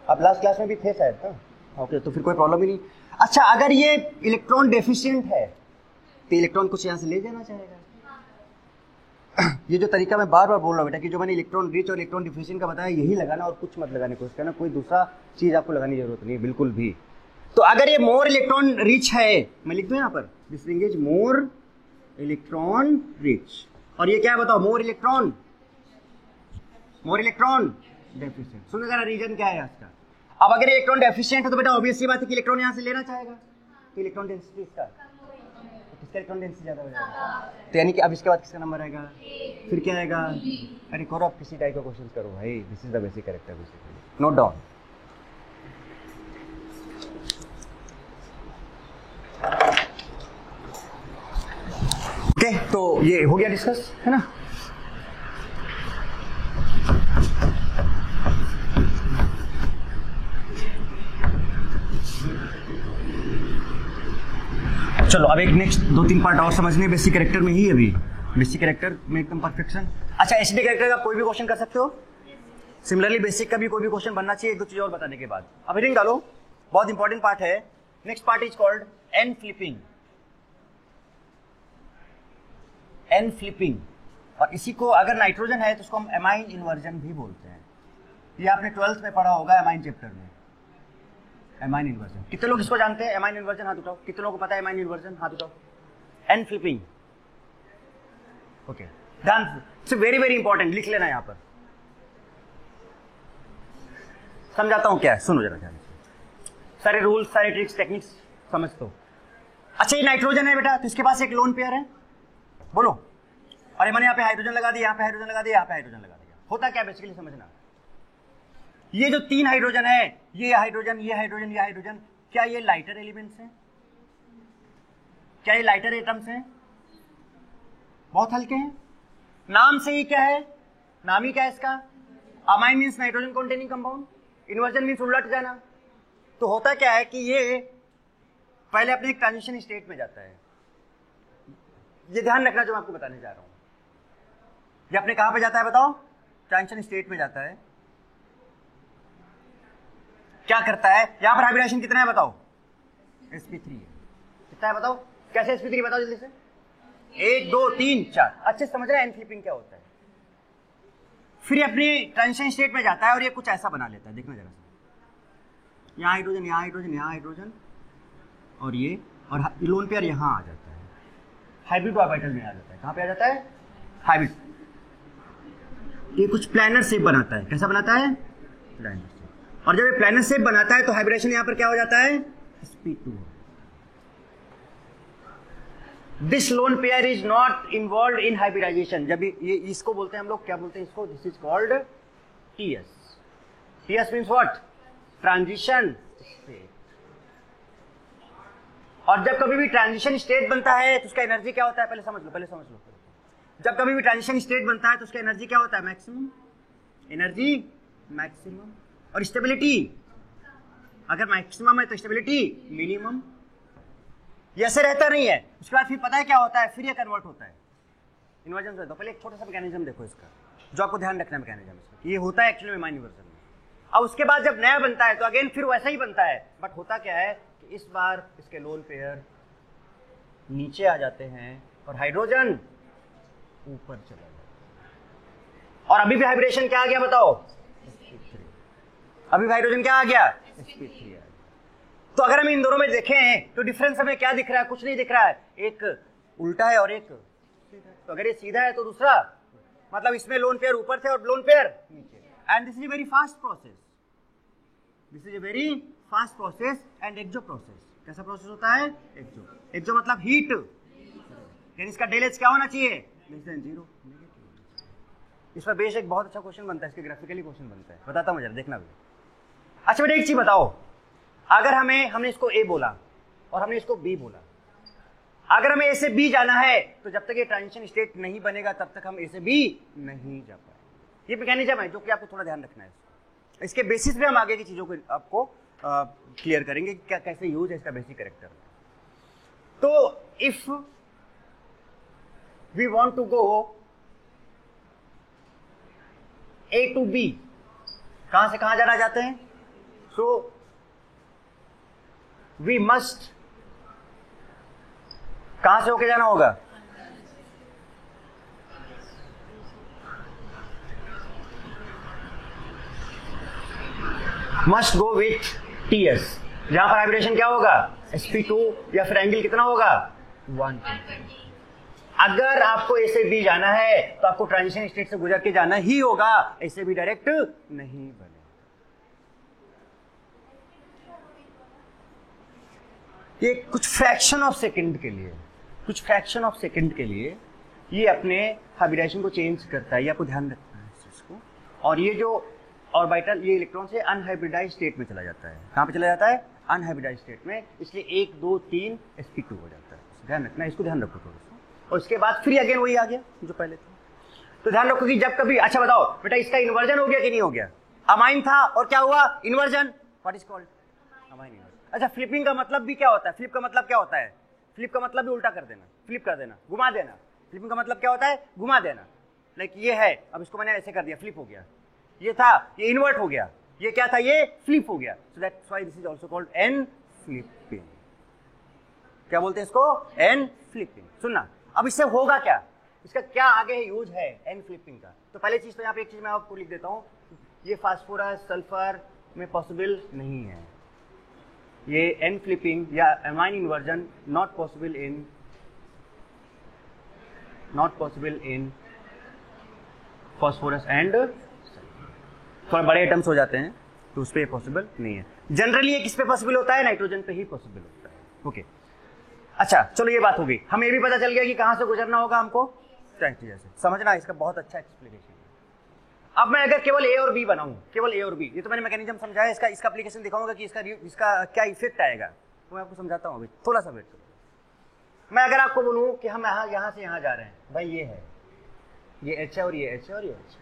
आप लास्ट क्लास में भी थे शायद ना? ओके, तो फिर कोई प्रॉब्लम ही नहीं। अच्छा अगर ये इलेक्ट्रॉन डेफिशिएंट है तो इलेक्ट्रॉन कुछ यहाँ से ले जाना चाहेगा। ये जो तरीका मैं बार बार बोल रहा हूँ बेटा कि जो मैंने इलेक्ट्रॉन रिच और इलेक्ट्रॉन डिफिशिएंट का बताया, यही लगाना और कुछ मत लगाने की कोशिश करना, कोई दूसरा चीज आपको लगाने की जरूरत नहीं बिल्कुल भी। तो अगर ये मोर इलेक्ट्रॉन रिच है, मैं लिख दूं यहाँ पर, this ring is more electron rich, और ये क्या है बताओ? More electron deficient. सुनो जरा रीजन क्या है इसका। अब अगर इलेक्ट्रॉन डेफिशिएंट है तो बेटा ऑब्वियस सी बात है कि इलेक्ट्रॉन यहाँ से लेना चाहेगा, तो इलेक्ट्रॉन डेंसिटी इसका, किसका इलेक्ट्रॉन डेंसिटी ज्यादा हो जाएगा? तो यानी कि अब इसके बाद किसका नंबर आएगा? फिर क्या आएगा? अरे करो आप किसी टाइप का क्वेश्चन करो भाई, this is the basic character, basically note down. Okay तो ये हो गया डिस्कस, है ना? चलो अब एक नेक्स्ट 2-3 पार्ट और समझने बेसिक कैरेक्टर में ही, अभी बेसिक कैरेक्टर में एकदम परफेक्शन। अच्छा एचडी कैरेक्टर का कोई भी क्वेश्चन कर सकते हो, सिमिलरली बेसिक का भी कोई भी क्वेश्चन बनना चाहिए, एक दो चीज और बताने के बाद। अब हेडिंग डालो, बहुत इंपॉर्टेंट पार्ट है। Next part is called N flipping. N flipping, और इसी को अगर नाइट्रोजन है तो उसको हम एमाइन इन्वर्जन भी बोलते हैं। ये आपने 12th में पढ़ा होगा एमाइन चैप्टर में, एमाइन इन्वर्जन। कितने लोग इसको जानते हैं एमाइन इन्वर्जन? हाथ उठाओ। कितने लोगों को पता है एमाइन इन्वर्जन? हाथ उठाओ। N flipping, okay done. It's very very important, लिख लेना यहां पर। समझाता हूं क्या है, सुनो जरा ध्यान से। सारे रूल्स सारे ट्रिक्स टेक्निक्स समझ दो। अच्छा ये नाइट्रोजन है बेटा, तो इसके पास एक लोन पेयर है, बोलो। अरे मैंने यहाँ पे हाइड्रोजन लगा दिया, यहाँ पे हाइड्रोजन लगा दिया, यहाँ पे हाइड्रोजन लगा दिया। होता क्या बेसिकली समझना, ये जो 3 हाइड्रोजन है, ये हाइड्रोजन, ये हाइड्रोजन, ये हाइड्रोजन, क्या ये लाइटर एलिमेंट्स हैं? क्या ये लाइटर एटम्स हैं? बहुत हल्के हैं। नाम से ही क्या है, नाम ही क्या है इसका? Amine means nitrogen containing compound, inversion means उलट जाना। तो होता क्या है कि ये पहले अपने एक ट्रांजिशन स्टेट में जाता है, ये ध्यान रखना जो मैं आपको बताने जा रहा हूं। ये अपने कहां पे जाता है बताओ? ट्रांजिशन स्टेट में जाता है। क्या करता है यहां पर? हाइब्रिडाइजेशन कितना है बताओ? sp3 है। कितना है बताओ? कैसे sp3 बताओ जल्दी से? 1 2 3 4। अच्छे समझ रहे हैं एन फ्लिपिंग क्या होता है? फिर ये अपनी ट्रांजिशन स्टेट में जाता है और ये कुछ ऐसा बना लेता है। देखना जरा सा, यहाँ हाइड्रोजन, यहाँ हाइड्रोजन, यहाँ हाइड्रोजन, और ये, और लोन पेयर यहाँ आ जाता है, हाइब्रिड ऑर्बिटल में आ जाता है। कहाँ पे आ जाता है? हाइब्रिड। ये कुछ प्लानर शेप बनाता है। कैसा बनाता है? Planar shape. और जब ये प्लानर शेप बनाता है तो हाइब्रिडेशन यहाँ पर क्या हो जाता है? sp2। This lone pair is not involve in hybridization. जब ये इसको बोलते हैं हम लोग, क्या बोलते हैं इसको? This is called TS. TS means what? Transition state. और जब कभी भी ट्रांजिशन स्टेट बनता है तो उसका एनर्जी क्या होता है? पहले समझ लो, पहले समझ लो। जब कभी भी ट्रांजिशन स्टेट बनता है तो उसका एनर्जी क्या होता है? Maximum energy, maximum. और स्टेबिलिटी, अगर मैक्सिमम है तो स्टेबिलिटी मिनिमम। ये ऐसे रहता नहीं है। उसके बाद फिर पता है क्या होता है? फिर ये कन्वर्ट होता है इन्वर्जन से। तो पहले एक छोटा सा मैकेनिज्म देखो इसका, जो आपको ध्यान रखना है मैकेनिज्म इसका। ये होता है एक्चुअली में इन्वर्जन में। अब उसके बाद जब नया बनता है तो अगेन फिर वैसा ही बनता है, बट होता क्या है कि इस बार इसके लोन पेयर नीचे आ जाते हैं और हाइड्रोजन ऊपर चला जाता है। और अभी भी हाइब्रिडेशन क्या आ गया बताओ? sp3। अभी हाइड्रोजन क्या आ गया? sp3 आ गया। तो अगर हम इन दोनों में देखें तो डिफरेंस हमें क्या दिख रहा है? कुछ नहीं दिख रहा है। एक उल्टा है और एक सीधा। तो अगर ये सीधा है तो दूसरा, मतलब इसमें लोन पेयर ऊपर थे और लोन पेयर नीचे। And this is a very fast process. This is a very fast process and exo process. कैसा प्रोसेस होता है? एक्सो। एक्सो मतलब हीट, यानी इसका डेल एच क्या होना चाहिए? Less than 0। इस पर बेस एक बहुत अच्छा क्वेश्चन बनता है, इसके ग्राफिकली क्वेश्चन बनता है, बताता हूं जरा, देखना भी। अच्छा बेटा एक चीज बताओ, अगर हमने इसको ए बोला और हमने इसको बी बोला, अगर हमें ए से बी जाना है तो जब तक ये ट्रांजिशन स्टेट नहीं बनेगा तब तक हम ए से बी नहीं जा पाएंगे। ये मैकेनिज्म है जो कि आपको थोड़ा ध्यान रखना है। इसके बेसिस पे हम आगे की चीजों को आपको क्लियर करेंगे, क्या कैसे यूज है इसका बेसिक कैरेक्टर। तो if we want to go A to B, कहां से कहां जाना चाहते हैं? सो वी मस्ट, कहां से होके जाना होगा? Must go with TS. जहां पर हाइब्रिडेशन क्या होगा? sp2, या फिर एंगल कितना होगा? 120। अगर आपको ए से बी जाना है तो आपको ट्रांजिशन स्टेट से गुजर के जाना ही होगा, ऐसे भी डायरेक्ट नहीं बने। ये कुछ फ्रैक्शन ऑफ सेकंड के लिए ये अपने हाइब्रिडाइजेशन को चेंज करता है। ये आपको ध्यान रखना है इस चीज को। और ये जो ऑर्बिटल, ये इलेक्ट्रॉन से अनहाइब्रिडाइज स्टेट में चला जाता है। कहां पे चला जाता है? अनहाइब्रिडाइज स्टेट में। इसलिए 1 2 3 sp2 हो जाता है। ध्यान रखना, इसको ध्यान रखो थोड़ा सा। और इसके बाद फिर अगेन वही आ गया जो पहले था। तो ध्यान रखो कि जब कभी, अच्छा बताओ बेटा इसका इन्वर्जन हो गया कि नहीं हो गया? अमाइन था और क्या हुआ? Inversion. What is called? Amine inversion. अच्छा फ्लिपिंग का मतलब भी क्या होता है? फ्लिप का मतलब क्या होता है? फ्लिप का मतलब भी उल्टा कर देना, फ्लिप कर देना, घुमा देना। फ्लिपिंग का मतलब क्या होता है? घुमा देना। लाइक ये है, अब इसको मैंने ऐसे कर दिया, फ्लिप हो गया। ये था, ये इन्वर्ट हो गया। ये क्या था? ये फ्लिप हो गया। So that's why this is also called N flipping. क्या बोलते हैं इसको? N flipping. सुनना, अब इससे होगा क्या? इसका क्या आगे यूज है एन फ्लिपिंग का? तो पहले चीज तो यहाँ पे एक चीज मैं आपको लिख देता हूं, ये फास्फोरस सल्फर में पॉसिबल नहीं है। ये एन फ्लिपिंग या amine inversion not possible in phosphorus and, थोड़ा बड़े एटम्स हो जाते हैं तो उस पर पॉसिबल नहीं है। जनरली ये किस पे पॉसिबल होता है? नाइट्रोजन पे ही पॉसिबल होता है। ओके अच्छा चलो ये बात हो गई। हमें ये भी पता चल गया कि कहां से गुजरना होगा हमको, जैसे समझना, इसका बहुत अच्छा एक्सप्लेनेशन है। अब मैं अगर केवल ए और बी बनाऊं, केवल ए और बी, ये तो मैंने मैकेनिज्म समझाया, इसका एप्लीकेशन दिखाऊंगा कि इसका क्या इफेक्ट आएगा, तो मैं आपको समझाता हूं। अभी थोड़ा सा वेट करो। मैं अगर आपको बोलूं कि हम यहां से यहां जा रहे हैं, भाई ये है, ये एच है और ये एच है और ये एच है,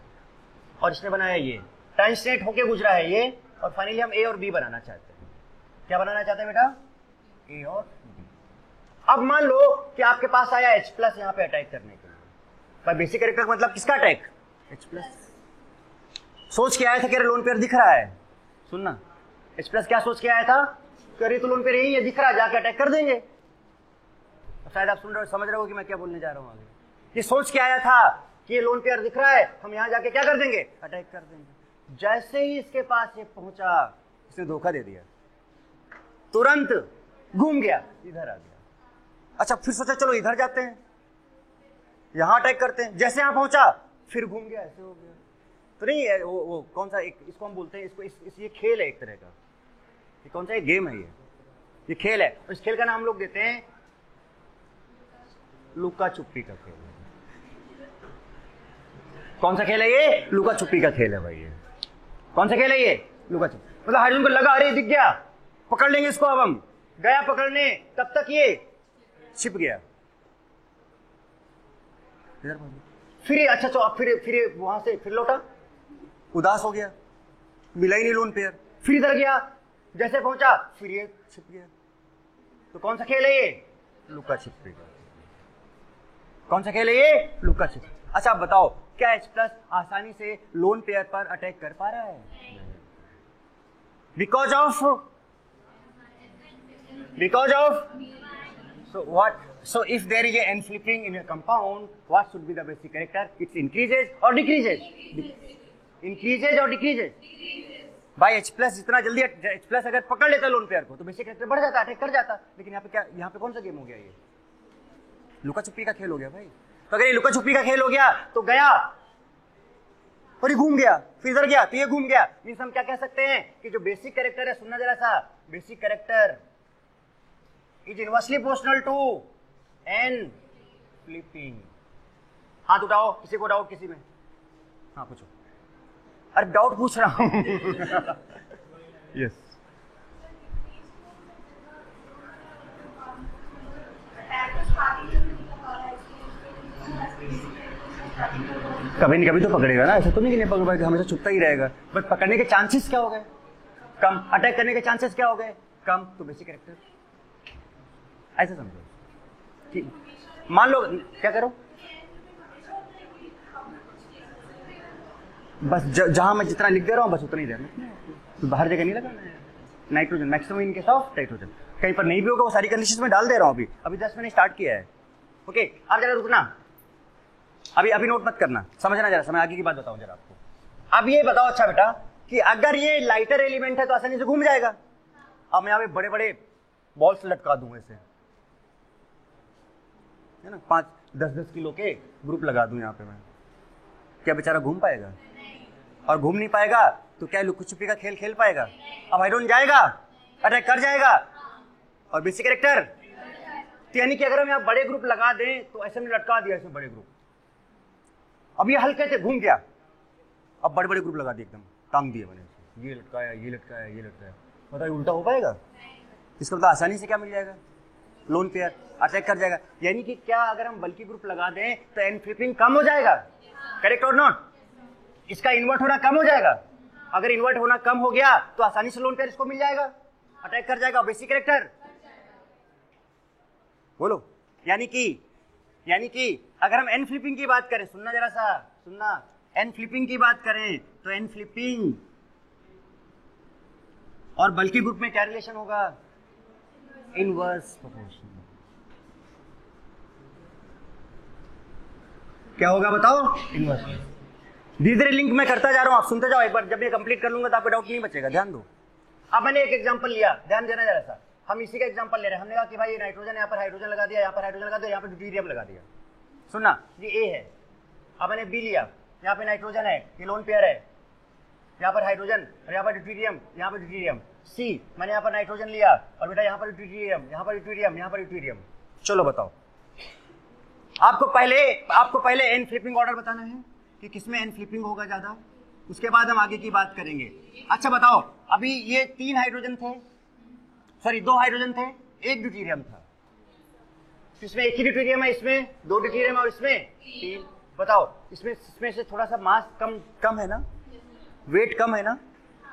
और इसने बनाया ये ट्रांसलेट होके गुजरा है ये, और फाइनली हम ए और बी बनाना चाहते हैं। क्या बनाना चाहते हैं बेटा? ए और बी। अब मान लो कि आपके पास आया H प्लस यहाँ पे अटैक करने के लिए, पर बेसिक कैरेक्टर का मतलब किसका अटैक? H plus. सोच के आया था कि अरे लोन पेयर दिख रहा है, सुनना, H प्लस क्या सोच के आया था? अरे तो लोन पेयर यही है, दिख रहा है, जाके अटैक कर देंगे। शायद आप सुन रहे हो, समझ रहे हो कि मैं क्या बोलने जा रहा हूँ आगे। ये सोच के आया था कि ये लोन पेयर दिख रहा है, हम यहाँ जाके क्या कर देंगे? अटैक कर देंगे। जैसे ही इसके पास ये पहुंचा, इसने धोखा दे दिया, तुरंत घूम गया, इधर आ गया। अच्छा, फिर सोचा चलो इधर जाते हैं, यहां अटैक करते हैं। जैसे यहां पहुंचा फिर घूम गया, ऐसे हो गया। तो नहीं है वो कौन सा एक, इसको हम बोलते हैं, इसको ये खेल है एक तरह का। ये कौन सा एक गेम है, ये खेल है। और इस खेल का नाम हम लोग देते हैं लुका छुपी का खेल। कौन सा खेल है ये? लुका छुपी का खेल है भाई। ये कौन सा खेल है ये? लुका छुपी। मतलब हार्जुन को लगा अरे दिख गया, पकड़ लेंगे इसको। अब हम गया पकड़ने, तब तक ये छिप गया। फिर अच्छा तो अब फिर वहां से फिर लौटा, उदास हो गया, मिला ही नहीं लोन पेयर। फिर इधर गया, जैसे पहुंचा फिर ये छिप गया। तो कौन सा खेल है ये? लुका छिपी का। कौन सा खेल है ये? लुका छिपी। अच्छा आप बताओ, क्या H प्लस आसानी से लोन पेयर पर अटैक कर पा रहा है? Because of so what? So if there is a n flipping in a compound, what should be the basic character? It increases or decreases? Increases or decreases? भाई H plus जितना जल्दी H plus अगर पकड़ लेता lone pair को तो basic character बढ़ जाता, अटैक कर जाता। लेकिन यहाँ पे क्या, यहाँ पे कौन सा गेम हो गया? ये लुका छुपी का खेल हो गया भाई। तो अगर ये लुका छुपी का खेल हो गया तो गया और ये घूम गया, फिर इधर गया तो ये घूम गया। मींस हम क्या कह सकते हैं कि जो बेसिक कैरेक्टर है, सुनना जरा सा, basic character is inversely proportional to N flipping. हाथ उठाओ, किसी को डाउट किसी में? हाँ पूछो। अरे डाउट पूछ रहा हूं। यस कभी नहीं कभी तो पकड़ेगा ना, ऐसा तो नहीं कि नहीं पकड़ेगा, हमेशा छुपता ही रहेगा। बट पकड़ने के चांसेस क्या हो गए? कम। अटैक करने के चांसेस क्या हो गए? कम। तो बेसिक कैरेक्टर ऐसे समझो कि मान लो क्या करो, बस जहां मैं जितना लिख दे रहा हूं बस उतना ही देना, तो बाहर जगह नहीं लगाना है। Nitrogen maximum in case of nitrogen, कहीं पर नहीं भी होगा वो सारी कंडीशंस में डाल दे रहा हूं। अभी जस्ट मैंने स्टार्ट किया है। ओके आप जरा रुकना, अभी नोट मत करना, समझना जरा, मैं आगे की बात बताऊं जरा आपको। अब ये बताओ अच्छा बेटा कि अगर ये लाइटर एलिमेंट है तो आसानी से घूम जाएगा। अब मैं यहाँ पे बड़े बड़े बॉल्स लटका दूं ऐसे, है ना, 5-10 किलो के ग्रुप लगा दूं यहाँ पे मैं, क्या बेचारा घूम पाएगा? और घूम नहीं पाएगा तो क्या लुका छुपी का खेल खेल पाएगा? अब हाइड्रोजन जाएगा, अटैक कर जाएगा। और बेसिक कैरेक्टर तो यानी कि अगर हम यहाँ बड़े ग्रुप लगा दें तो ऐसे में लटका दिया इसमें बड़े ग्रुप, अब ये हल्के से घूम गया, अब बड़े बड़े ग्रुप लगा दिए, एकदम टांग दिए मैंने, ये लटकाया ये लटकाया ये लटकाया, बताइए उल्टा हो पाएगा? इसका मतलब आसानी से क्या मिल जाएगा? लोन पेयर अटैक कर जाएगा। यानी कि क्या अगर हम बल्कि ग्रुप लगा दें तो एन फ्लिपिंग कम हो जाएगा, करेक्ट और नॉट? इसका इन्वर्ट होना कम हो जाएगा। अगर इन्वर्ट होना कम हो गया तो आसानी से लोन पेयर इसको मिल जाएगा, अटैक कर जाएगा। बेसिक कैरेक्टर बोलो, यानी कि अगर हम एन फ्लिपिंग की बात करें, सुनना जरा सा, सुनना, एन फ्लिपिंग की बात करें तो एन फ्लिपिंग और बल्कि ग्रुप में क्या रिलेशन होगा? Inverse proportional. क्या होगा बताओ? इनवर्स। धीरे धीरे लिंक में करता जा रहा हूं, आप सुनते जाओ। एक बार जब ये कंप्लीट कर लूंगा तो आपको डाउट नहीं बचेगा, ध्यान दो। अब मैंने एक एग्जांपल लिया, ध्यान देना जरा सा, हम इसी का एग्जांपल ले रहे हैं। हमने कहा कि भाई ये नाइट्रोजन, यहाँ पर हाइड्रोजन लगा दिया, यहाँ पर हाइड्रोजन लगा दिया, यहाँ पर ड्यूटेरियम लगा दिया। सुनना, ये ए है, अब मैंने बी लिया, यहाँ पे नाइट्रोजन है, ये लोन पेयर है, यहाँ पर हाइड्रोजन और यहाँ पर ड्यूटेरियम, यहाँ पर ड्यूटेरियम। सी, मैंने यहाँ पर नाइट्रोजन लिया और बेटा यहाँ पर ड्यूटेरियम, यहाँ पर ड्यूटेरियम, यहाँ पर ड्यूटेरियम। चलो बताओ, आपको पहले एन फ्लिपिंग ऑर्डर बताना है कि किसमें एन फ्लिपिंग होगा ज्यादा, उसके बाद हम आगे की बात करेंगे। अच्छा बताओ, अभी ये 3 हाइड्रोजन थे, सॉरी 2 हाइड्रोजन थे, 1 ड्यूटेरियम था, इसमें 1 ही ड्यूटेरियम है, इसमें 2 ड्यूटेरियम और इसमें 3। बताओ इसमें से थोड़ा सा मास कम है ना, वेट कम है ना,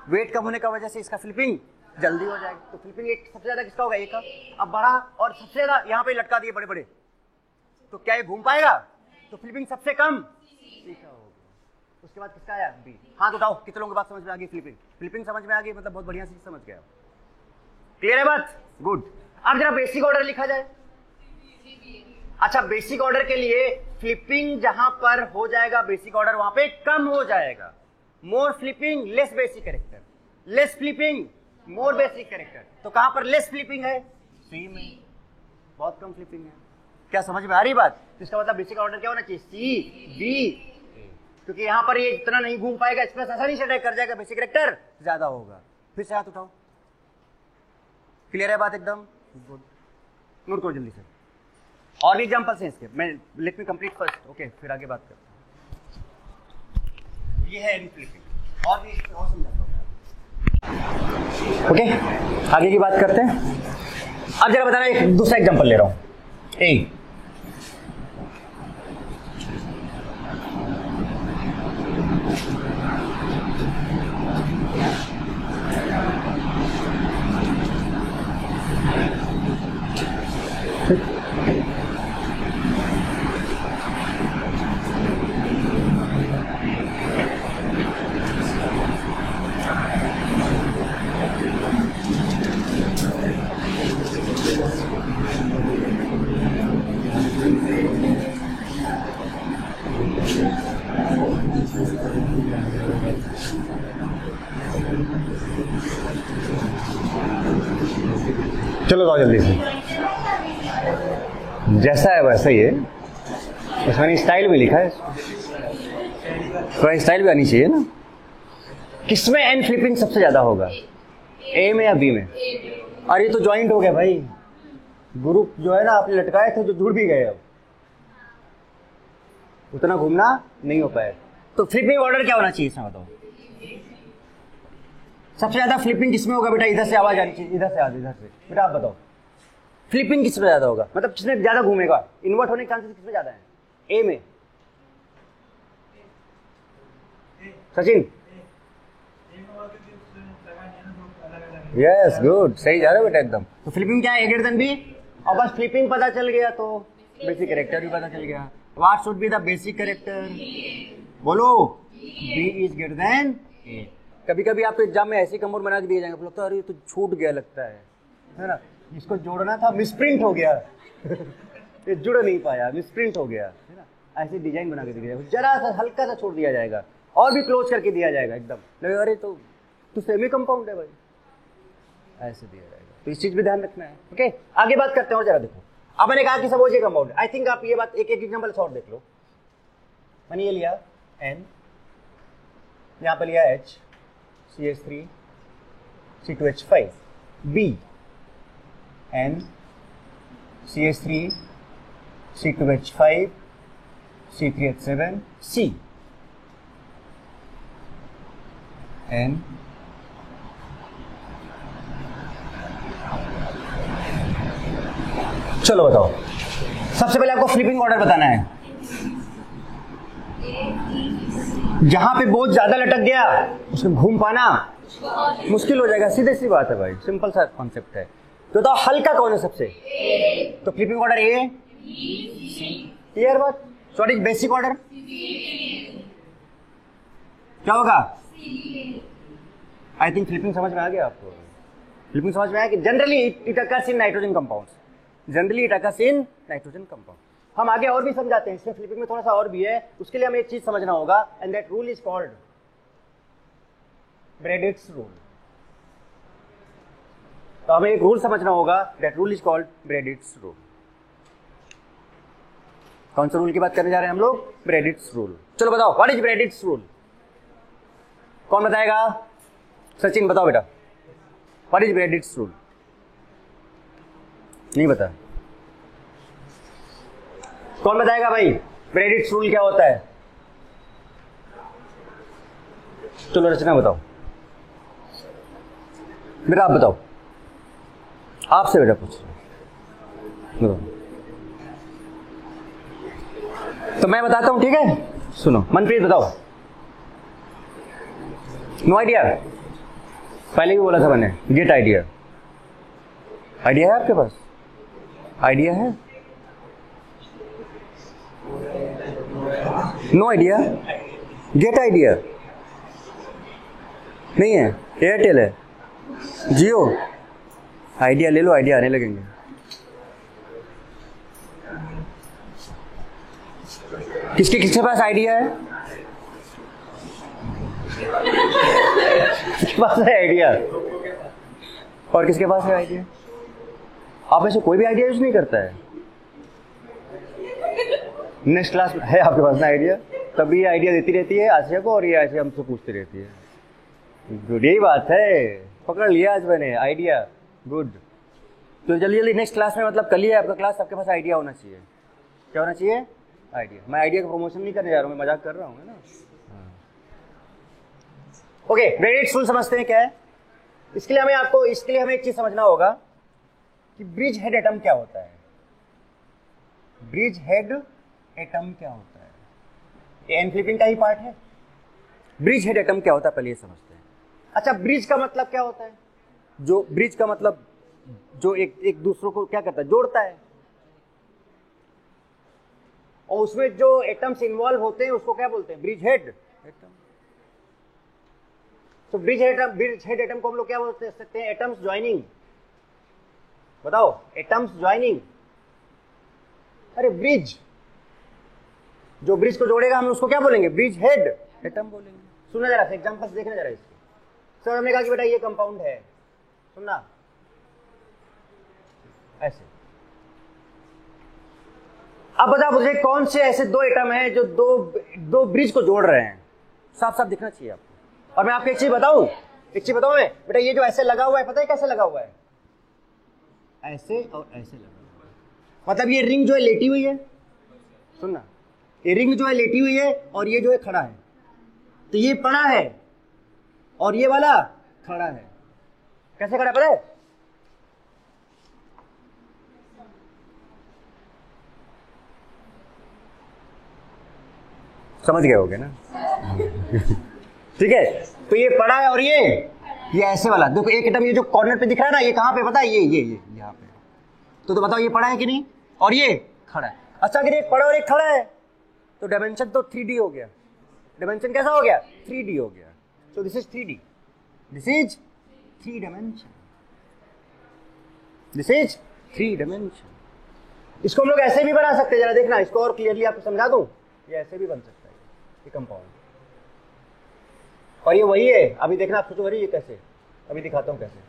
वेट कम होने का वजह से इसका फ्लिपिंग जल्दी हो जाएगी। तो फ्लिपिंग एक सबसे ज्यादा किसका होगा? ए का। अब बड़ा और सबसे ज्यादा यहाँ पे लटका दिए बड़े बड़े, तो क्या ये घूम पाएगा? तो फ्लिपिंग सबसे कम सी का होगा। उसके बाद किसका आया? बी। हाथ उठाओ, कितने लोगों की बात समझ में आ गई? फ्लिपिंग समझ में आ गई, मतलब बहुत बढ़िया चीज समझ गया। क्लियर है बात? गुड। अब जरा बेसिक ऑर्डर लिखा जाए। अच्छा, बेसिक ऑर्डर के लिए फ्लिपिंग जहां पर हो जाएगा बेसिक ऑर्डर, वहां पे कम हो जाएगा। More flipping less basic character, less flipping more basic character. तो कहां पर लेस फ्लिपिंग है? सी में। बहुत कम फ्लिपिंग है। क्या समझ में आ रही बात? इसका मतलब बेसिक ऑर्डर क्या होना चाहिए? सी, बी। क्योंकि यहां पर ये इतना नहीं घूम पाएगा, एक्सप्रेस आसानी से अटैक कर जाएगा, बेसिक कैरेक्टर ज्यादा होगा। फिर से हाथ उठाओ। क्लियर है बात एकदम? गुड। नोट करो जल्दी से। और एग्जांपल्स हैं इसके, मैं let me complete first, okay, फिर आगे बात करते हैं। ये है फ्लिपिंग, और भी और समझाता हूं। ओके, आगे की बात करते हैं। अब जरा बताना, एक दूसरा एग्जांपल ले रहा हूं। ए, चलो जाओ जल्दी से। जैसा है वैसा ही है, इसमें स्टाइल भी लिखा है, थोड़ा स्टाइल भी आनी चाहिए ना। किसमें एन फ्लिपिंग सबसे ज्यादा होगा? ए में या बी में? और ये तो ज्वाइंट हो गया भाई, ग्रुप जो है ना आपने लटकाए थे जो जुड़ भी गए, अब उतना घूमना नहीं हो पाया। तो फ्लिपिंग ऑर्डर क्या होना चाहिए इसमें बताओ? सबसे ज्यादा फ्लिपिंग किसमें होगा बेटा? इधर से आवाज आनी चाहिए, इधर से आवाज, इधर से। बेटा आप बताओ फ्लिपिंग किसमें ज्यादा होगा, मतलब किसमें ज्यादा घूमेगा? इन्वर्ट होने के चांसेस किसमें ज्यादा है? ए में। सचिन? यस, गुड, सही जा रहे हो बेटा एकदम। तो फ्लिपिंग क्या है? ए ग्रेटर देन बी। और बस फ्लिपिंग पता चल गया तो बेसिक कैरेक्टर भी पता चल गया। What should be the basic character? बोलो, बी इज ग्रेटर देन ए। कभी कभी आपको एग्जाम में ऐसे कमोड बना के दिए जाएंगे, लगता है अरे तो छूट गया, लगता है ना, इसको जोड़ना था, मिसप्रिंट हो गया ये जुड़ नहीं पाया, मिसप्रिंट हो गया, है ना। ऐसे डिजाइन बना के दिया जाएगा, जरा सा हल्का सा छोड़ दिया जाएगा और भी क्लोज करके दिया जाएगा एकदम, अरे तो सेमी कंपाउंड है भाई, ऐसे दिया जाएगा। तो इस चीज भी ध्यान रखना है। ओके, आगे बात करते हैं। जरा देखो, अब मैंने कहा कि सब ओजे कंपाउंड। आई थिंक आप ये बात एक एग्जाम्पल और देख लो। मैंने ये लिया एन, यहाँ पर लिया H, CH3 C2H5, B N CH3 C2H5 C3H7, C N चलो बताओ, सबसे पहले आपको फ्लिपिंग ऑर्डर बताना है। जहां पे बहुत ज्यादा लटक गया उसमें घूम पाना मुश्किल हो जाएगा, सीधे सी बात है भाई, सिंपल सा कॉन्सेप्ट है। तो बताओ हल्का कौन है सबसे? तो फ्लिपिंग ऑर्डर ए, क्लियर बात? सॉरी, बेसिक ऑर्डर क्या होगा? आई थिंक फ्लिपिंग समझ में आ गया आपको। फ्लिपिंग समझ में आया कि generally it occurs in nitrogen compounds, generally it occurs in nitrogen compound. हम आगे और भी समझाते हैं, इसमें फ्लिपिंग में थोड़ा सा और भी है, उसके लिए हमें एक चीज समझना होगा, and that rule is called Bredt's rule. तो हमें एक रूल समझना होगा, that rule is called Bredt's rule. कौन सा रूल की बात करने जा रहे हैं हम लोग? ब्रेडिट्स रूल। चलो बताओ, व्हाट इज ब्रेडिट्स रूल? कौन बताएगा? सचिन बताओ बेटा, व्हाट इज ब्रेडिट्स रूल? नहीं बता, कौन बताएगा भाई ब्रेडिट्स रूल क्या होता है? चलो रचना बताओ, बेटा आप बताओ, आपसे बेटा पूछ बताओ। तो मैं बताता हूं, ठीक है? सुनो, मनप्रीत बताओ। No idea? पहले भी बोला था मैंने, गेट आइडिया। आइडिया है आपके पास? आइडिया है? No idea? गेट आइडिया नहीं है? एयरटेल है, जियो? आइडिया ले लो, आइडिया आने लगेंगे। किसके किसके पास आइडिया है? किसके पास है आइडिया? और किसके पास है आइडिया? आप ऐसे कोई भी आइडिया यूज नहीं करता है? नेक्स्ट क्लास में है आपके पास ना आइडिया? तभी आइडिया देती रहती है आसिया को, और ये आसिया हमसे पूछती रहती है। गुड, यही बात है, पकड़ लिया आज मैंने आइडिया। गुड, तो जल्दी जल्दी नेक्स्ट क्लास में, मतलब कल ही है आपका क्लास, आपके पास आइडिया होना चाहिए। क्या होना चाहिए? आइडिया। मैं आइडिया का प्रमोशन नहीं करने जा रहा हूँ, मैं मजाक कर रहा हूँ, है ना। ओके, ग्रेडिएंट्स फुल समझते हैं क्या है? इसके लिए हमें एक चीज समझना होगा कि ब्रिज हेड एटम क्या होता है। ब्रिज हेड एटम क्या होता है? ये एन फ्लिपिंग का ही पार्ट है। ब्रिज हेड एटम क्या होता है पहले ये समझते हैं। अच्छा, ब्रिज का मतलब क्या होता है? जो ब्रिज का मतलब जो एक दूसरों को क्या करता है? जोड़ता है। और उसमें जो एटम्स इन्वॉल्व होते हैं उसको क्या बोलते हैं? Bridge head atom. तो ब्रिज हेड एटम को हम लोग क्या बोल सकते हैं? Atoms joining. बताओ, एटम्स ज्वाइनिंग। अरे ब्रिज, जो ब्रिज को जोड़ेगा हम उसको क्या बोलेंगे? ब्रिज हेड एटम बोलेंगे। सुनना जरा, एग्जांपल्स देखना जरा इसके। सर हमने कहा कि बेटा ये कंपाउंड है, सुनना ऐसे। अब बता मुझे कौन से ऐसे दो एटम हैं जो दो ब्रिज को जोड़ रहे हैं? साफ साफ दिखना चाहिए आपको। और मैं आपको एक चीज बताऊं मैं, बेटा ये जो ऐसे लगा हुआ है, पता है कैसे लगा हुआ है? ऐसे और ऐसे लगा हुआ है। मतलब ये रिंग जो है लेटी हुई है, सुनना, ये रिंग जो है लेटी हुई है और ये जो है खड़ा है। तो ये पड़ा है और ये वाला खड़ा है। कैसे खड़ा है पता है? समझ गए होगे ना? ठीक है, तो ये पड़ा है और ये ऐसे वाला। देखो एक एटम ये जो कॉर्नर पे दिख रहा है ना, ये कहां पे पता है? ये यहां पे। तो बताओ ये पड़ा है कि नहीं? और ये खड़ा है। अच्छा, अगर एक पड़ा और एक खड़ा है तो डायमेंशन तो 3D हो गया। डायमेंशन कैसा हो गया? 3D हो गया। सो this is 3D, this is 3 dimension, this is 3 dimension. इसको हम लोग ऐसे भी बना सकते हैं, जरा देखना, इसको और क्लियरली आपको समझा दूं। ये ऐसे भी बन सकता है, ये कंपाउंड। और ये वही है, अभी देखना, आप सोचो ये कैसे, अभी दिखाता हूं कैसे।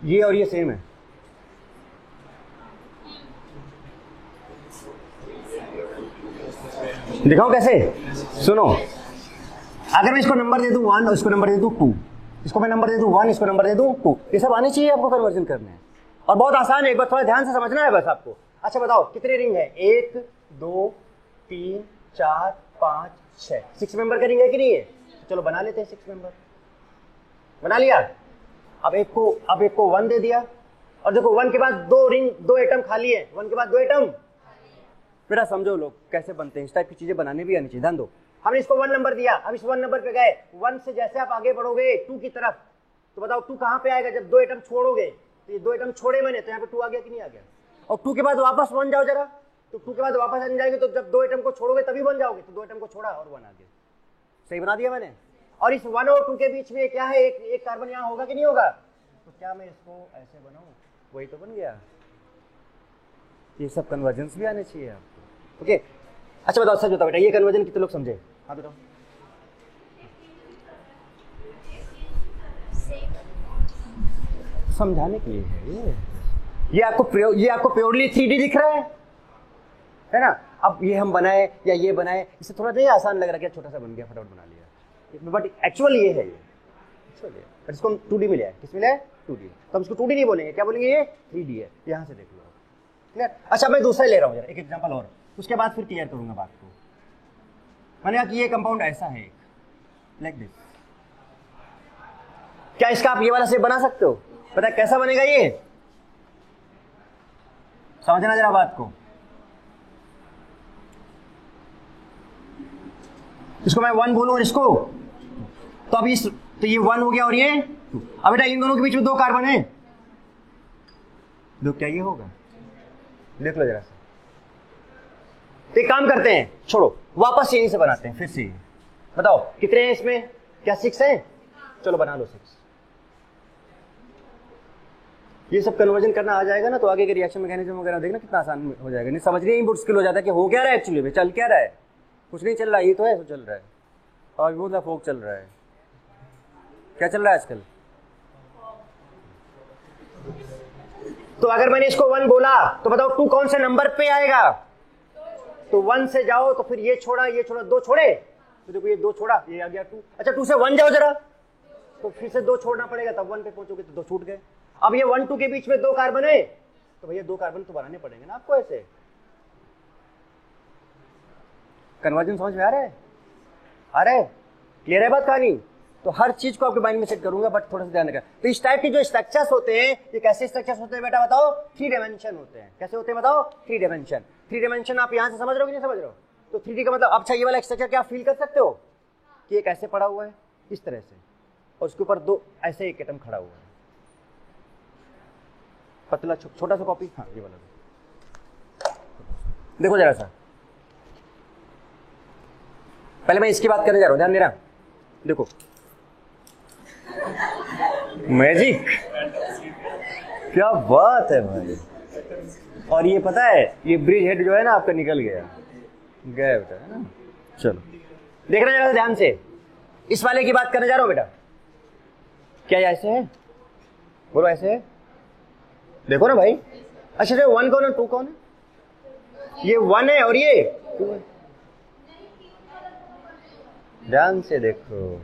ये और ये सेम है। दिखाओ कैसे? सुनो, अगर मैं इसको नंबर दे दूं 1 और इसको नंबर दे दूं 2, इसको मैं नंबर दे दूं 1, इसको नंबर दे दूं 2, ये सब आने चाहिए आपको कन्वर्जन करने। और बहुत आसान है, एक बार थोड़ा ध्यान से समझना है बस आपको। अच्छा बताओ कितने रिंग है? 1 2 3 4 5 6, 6 मेंबर का रिंग है कि नहीं है? चलो बना लेते हैं 6 मेंबर। बना लिया। अब एक को 1 दे दिया, और देखो 1 के बाद 2 एटम खाली है, 1 के बाद 2 एटम। बेटा समझो लोग कैसे बनते हैं, इस टाइप की चीजें बनाने भी आनी चाहिए। ध्यान दो, हमने इसको 1 नंबर दिया, अब इस 1 नंबर पे गए। 1 से जैसे आप आगे बढ़ोगे 2 की तरफ, तो बताओ 2 कहां पे आएगा? जब 2 एटम छोड़ोगे, तो ये 2 एटम छोड़े मैंने, तो यहाँ पे 2 आ गया कि नहीं आ गया? और 2 के बाद वापस 1 जाओ जरा, तो 2 के बाद वापस आ जाएंगे, तो जब 2 एटम को छोड़ोगे तभी 1 जाओगे, तो 2 एटम को छोड़ा और 1 आ गया। सही बना दिया मैंने। और इस 1 और 2 के बीच में क्या है? एक कार्बन यहाँ होगा कि नहीं होगा? तो क्या मैं इसको ऐसे बनाऊं? वही तो बन गया। ये सब कन्वर्जेंस भी आने चाहिए आपको। ओके, अच्छा बताओ, सच बताओ बेटा, ये कन्वर्जन कितने लोग समझे? हाँ बताओ। समझाने के लिए है ये आपको प्योरली 3D दिख रहा है ना? अब ये हम बनाए या ये बनाए, इससे थोड़ा नहीं आसान लग रहा है, क्या छोटा सा बन गया, फटाफट बना लिया, बट एक्चुअल ये है, बट इसको हम 2D मिला है। किस मिला है? 2D। तो हम इसको 2D नहीं बोलेंगे, क्या बोलेंगे? ये 3D है। यहां से देख लो, क्लियर? अच्छा मैं दूसरा ले रहा हूं, एक एग्जांपल और, उसके बाद फिर क्लियर करूंगा बात को। मैंने कहा कि ये कंपाउंड ऐसा है, लाइक दिस। क्या इसका आप ये वाला शेप बना सकते हो? पता है कैसा बनेगा? ये समझना जरा बात को। इसको मैं 1 बोलूं और इसको, तो अब तो ये 1 हो गया और ये 2। अब बेटा इन दोनों के बीच में 2 कार्बन है, तो क्या ये होगा? देख लो जरा सा। तो एक काम करते हैं, छोड़ो, वापस यहीं से बनाते हैं फिर से। बताओ कितने हैं इसमें? क्या 6 है? चलो बना लो 6। ये सब कन्वर्जन करना आ जाएगा ना, तो आगे के रिएक्शन मैकेनिज्म वगैरह देखना कितना आसान हो जाएगा। नहीं समझने ही मुश्किल हो जाता है कि हो क्या रहा है एक्चुअली में, चल क्या रहा है। कुछ नहीं चल रहा है, ये तो है तो चल रहा है, और वो फोक चल रहा है। क्या चल रहा है आजकल? तो अगर मैंने इसको 1 बोला तो बताओ 2 कौन से नंबर पे आएगा? तो 1 से जाओ तो फिर ये छोड़ा 2 छोड़े, तो देखो ये 2 छोड़ा, ये आ गया 2। अच्छा 2 से 1 जाओ जरा, तो फिर से 2 छोड़ना पड़ेगा, तब 1 पे पहुंचोगे तो 2 छूट गए। अब ये 1 2 के बीच में 2 कार्बन है, तो भैया 2 कार्बन तो बनाने पड़ेंगे ना आपको। ऐसे कन्वर्जन समझ में आ रहा है? आ रहा है? क्लियर है बात कहानी? तो हर चीज को आपके माइंड में सेट करूंगा, बट थोड़ा सा ध्यान रखना। तो इस टाइप के जो स्ट्रक्चर्स होते हैं, ये कैसे स्ट्रक्चर्स होते हैं बेटा बताओ? 3 डायमेंशन होते हैं। कैसे होते हैं बताओ? 3 डायमेंशन। 3 डायमेंशन आप यहां से समझ रहे हो कि नहीं समझ रहे हो? तो 3D का मतलब, अच्छा ये वाला स्ट्रक्चर क्या आप फील कर सकते हो कि ये कैसे पड़ा हुआ है इस तरह से, और उसके ऊपर 2 ऐसे एक एटम खड़ा हुआ है, पतला छोटा सा कॉपी। हाँ ये वाला देखो जरा सा। पहले मैं इसकी बात करने जा रहा हूं, ध्यान देना। देखो मैजिक, क्या बात है भाई। और ये पता है, ये ब्रिज हेड जो है ना आपका निकल गया बेटा, है ना। चलो देखना जरा ध्यान से, इस वाले की बात करने जा रहा हूं बेटा। क्या ऐसे है? बोलो ऐसे है? देखो ना भाई। अच्छा 1 कौन है 2 कौन है? ये 1 है और ये 2 है। ध्यान से देखो,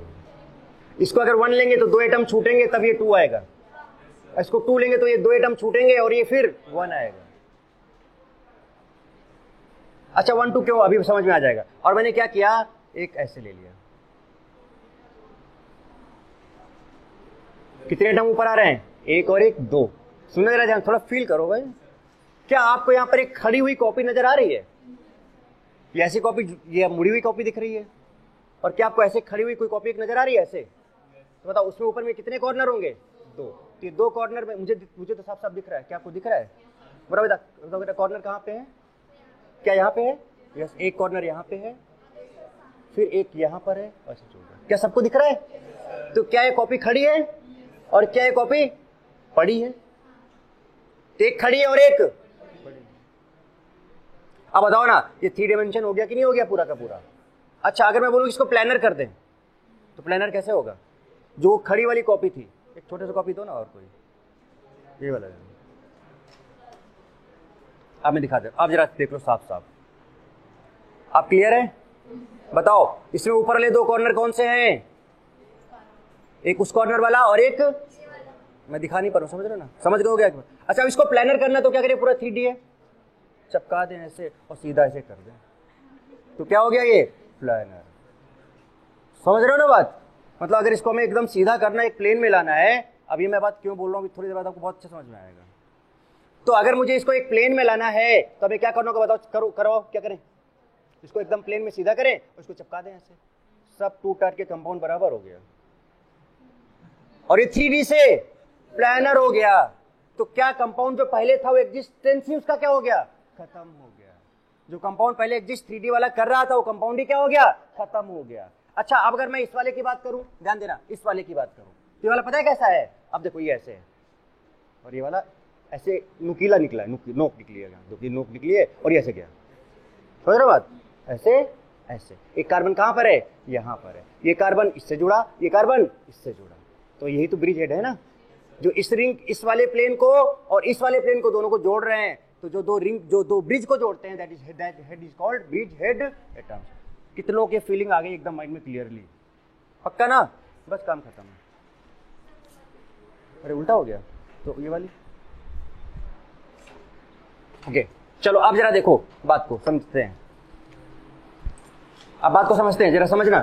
इसको अगर 1 लेंगे तो 2 एटम छूटेंगे, तब ये 2 आएगा। इसको 2 लेंगे तो ये 2 एटम छूटेंगे और ये फिर 1 आएगा। अच्छा 1 2 क्यों, अभी समझ में आ जाएगा। और मैंने क्या किया, एक ऐसे ले लिया। कितने एटम ऊपर आ रहे हैं? 1 और 1 2। सुनने जरा ध्यान, थोड़ा फील करो भाई। क्या आपको यहां पर एक खड़ी हुई कॉपी नजर आ रही है? ये ऐसी कॉपी, ये मुड़ी हुई कॉपी दिख रही है। और क्या आपको ऐसे खड़ी हुई कोई कॉपी एक नजर आ रही है ऐसे? तो बताओ उसमें ऊपर में कितने कॉर्नर होंगे? 2। तो ये 2 कॉर्नर में मुझे तो साफ साफ दिख रहा है। क्या आपको दिख रहा है? बताओ बेटा कॉर्नर कहाँ पे है? क्या यहाँ पे है? यस, एक कॉर्नर यहाँ पे है, फिर एक यहाँ पर है। अच्छा क्या सबको दिख रहा है? तो क्या ये कॉपी खड़ी है और क्या ये कॉपी पड़ी है? तो एक खड़ी है और एक पड़ी। अब बताओ ना, ये 3 डायमेंशन हो गया कि नहीं हो गया पूरा का पूरा? अच्छा अगर मैं बोलूं इसको प्लानर कर दें, तो प्लानर कैसे होगा? जो खड़ी वाली कॉपी थी, एक छोटे से कॉपी दो ना, और कोई ये वाला। अब मैं दिखा दे, आप जरा देख लो साफ साफ। आप क्लियर है? बताओ इसमें ऊपर वाले 2 कॉर्नर कौन से हैं? एक उस कॉर्नर वाला और एक, मैं दिखा नहीं पा रहा हूं, समझ रहे हो ना? समझ गए हो क्या? अच्छा अब इसको प्लानर करना तो क्या करें? पूरा 3D है, चपका दें ऐसे और सीधा ऐसे कर दें, तो क्या हो गया? ये प्लानर। समझ रहे हो ना बात? मतलब अगर इसको हमें एकदम सीधा करना, एक प्लेन में लाना है, अब ये मैं बात क्यों बोल रहा हूँ, थोड़ी देर बाद आपको बहुत अच्छा समझ में आएगा। तो अगर मुझे इसको एक प्लेन में लाना है तो हमें क्या करना होगा बताओ? करो क्या करें? इसको एकदम प्लेन में सीधा करें और इसको चिपका दें ऐसे, सब 2 टाट के कंपाउंड बराबर हो गया, और ये 3D से प्लानर हो गया। तो क्या कंपाउंड जो पहले था वो एग्जिस्टेंस ही उसका क्या हो गया? खत्म हो गया। जो कंपाउंड पहले एग्जिस्ट 3D वाला कर रहा था, वो कंपाउंड ही क्या हो गया? खत्म हो गया। अच्छा अब अगर मैं इस वाले की बात करूं, ध्यान देना, इस वाले की बात करूं, तो ये वाला पता है कैसा है? अब देखो ये ऐसे है और ये वाला ऐसे नुकीला निकला है, नोक निकली है, नोक निकली है, और ये ऐसे गया। समझ रहे बात? ऐसे ऐसे एक कार्बन कहां पर है? यहां पर है। ये कार्बन इससे जुड़ा, ये कार्बन इससे जुड़ा, तो यही तो ब्रिज हेड है ना, जो इस रिंग, इस वाले प्लेन को और इस वाले प्लेन को दोनों को जोड़ रहे हैं। तो जो 2 रिंग, जो 2 ब्रिज को जोड़ते हैं, that head is called bridge head atom. कितनों के फीलिंग आ गई एकदम माइंड में क्लियरली? पक्का ना? बस काम खत्म है। अरे उल्टा हो गया, तो ये वाली ओके। चलो आप जरा देखो, बात को समझते हैं, अब बात को समझते हैं, जरा समझना।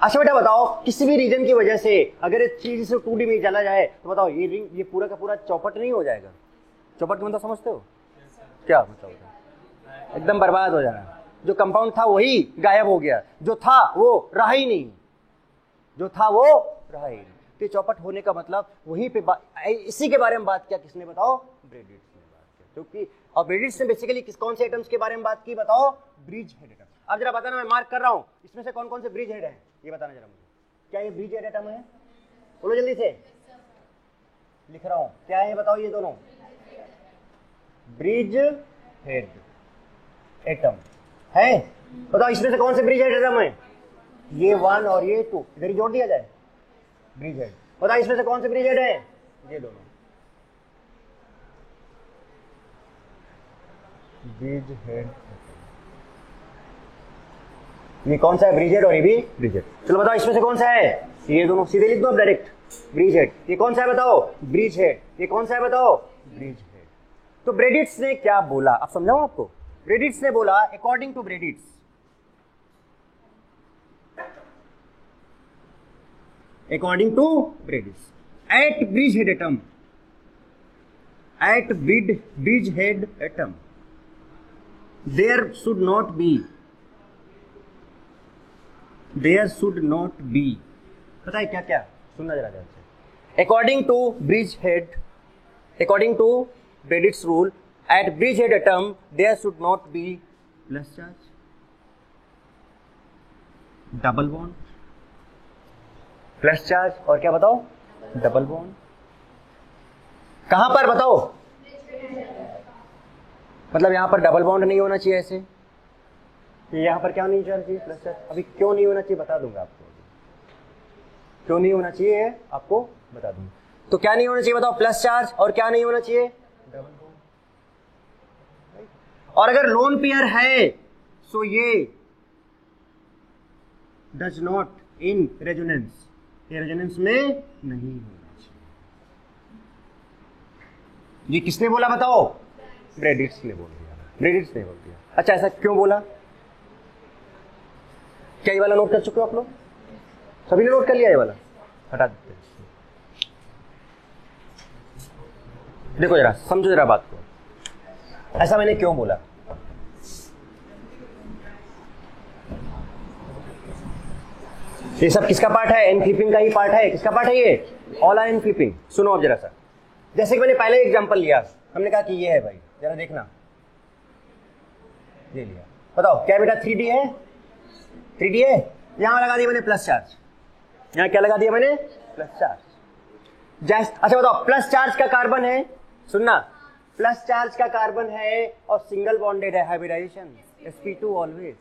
अच्छा बेटा बताओ, किसी भी रीजन की वजह से अगर 3D से 2D में चला जाए, तो बताओ ये रिंग, ये पूरा का पूरा चौपट नहीं हो जाएगा? चौपट का मतलब समझते हो क्या मतलब? एकदम बर्बाद हो जाना। जो कंपाउंड था वही गायब हो गया, जो था वो रहा ही नहीं, जो था वो राइट। तो चौपट होने का मतलब वहीं पे इसी के बारे में बात किया किसने, बताओ, ब्रेडिट्स ने बात किया। क्योंकि और ब्रेडिट्स ने बेसिकली कौन से एटम्स के बारे में बात की, बताओ, ब्रिज हेड एटम। अब जरा बताना, मैं मार्क कर रहा हूं, इसमें से कौन कौन से ब्रिज हेड हैं, ये बताना जरा मुझे। क्या ये ब्रिज हेड एटम है? बोलो जल्दी से, लिख रहा हूं, क्या है ये बताओ, ये दोनों ब्रिज हेड एटम है। बताओ इसमें से कौन से ब्रिज हेड एटम है? ये 1 और ये 2, इधर ही जोड़ दिया जाए, ब्रिज हेड। बताओ इसमें से कौन से ब्रिज हेड है? ये दोनों ब्रिज हेड। ये कौन सा है? ब्रिज हेड, और ये भी ब्रिज हेड। चलो बताओ इसमें से कौन सा है? ये दोनों, सीधे लिख दो अब डायरेक्ट, ब्रिज हेड। ये कौन सा है बताओ? Bridge head. ये कौन सा है बताओ? Bridge head. तो ब्रेडिट्स ने क्या बोला, अब समझाऊं आपको। ब्रेडिट्स ने बोला, according to Bredt's, according to Bredis, at bridgehead atom, there should not be, पता है क्या क्या, सुनना जरा ध्यान से। according to Bredis rule, at bridgehead atom there should not be plus charge, double bond, plus charge, और क्या बताओ, डबल बॉन्ड। कहां पर बताओ? मतलब यहां पर डबल बॉन्ड नहीं होना चाहिए ऐसे, यहां पर क्या नहीं चाहिए, प्लस चार्ज। अभी क्यों नहीं होना चाहिए बता दूंगा आपको, क्यों नहीं होना चाहिए आपको बता दूंगा। तो क्या नहीं होना चाहिए बताओ? प्लस चार्ज, और क्या नहीं होना चाहिए? Double bond. और अगर लोन पेयर है सो ये डज नॉट इन रेजोनेंस, ये रेजोनेंस में नहीं होना चाहिए। ये किसने बोला बताओ? ब्रेडिट्स ने बोल दिया, ब्रेडिट्स ने बोल दिया। अच्छा, ऐसा क्यों बोला? क्या ये वाला नोट कर चुके हो आप लोग? सभी ने नोट कर लिया ये वाला? हटा देते हैं। देखो जरा, समझो जरा बात को, ऐसा मैंने क्यों बोला। ये सब किसका पार्ट है? एनक्लिपिंग का ही पार्ट है। किसका पार्ट है ये? ऑल आर एनक्लिपिंग। सुनो अब जरा सा, जैसे कि मैंने पहले एग्जांपल लिया, हमने कहा कि ये है भाई, जरा देखना, ये लिया, बताओ क्या बेटा 3D है? 3D है। यहां लगा दिया मैंने प्लस चार्ज, यहां क्या लगा दिया मैंने? Plus charge. जस्ट अच्छा बताओ, प्लस चार्ज का कार्बन है, सुनना, प्लस चार्ज का कार्बन है और सिंगल बॉन्डेड है, hybridization sp2 always.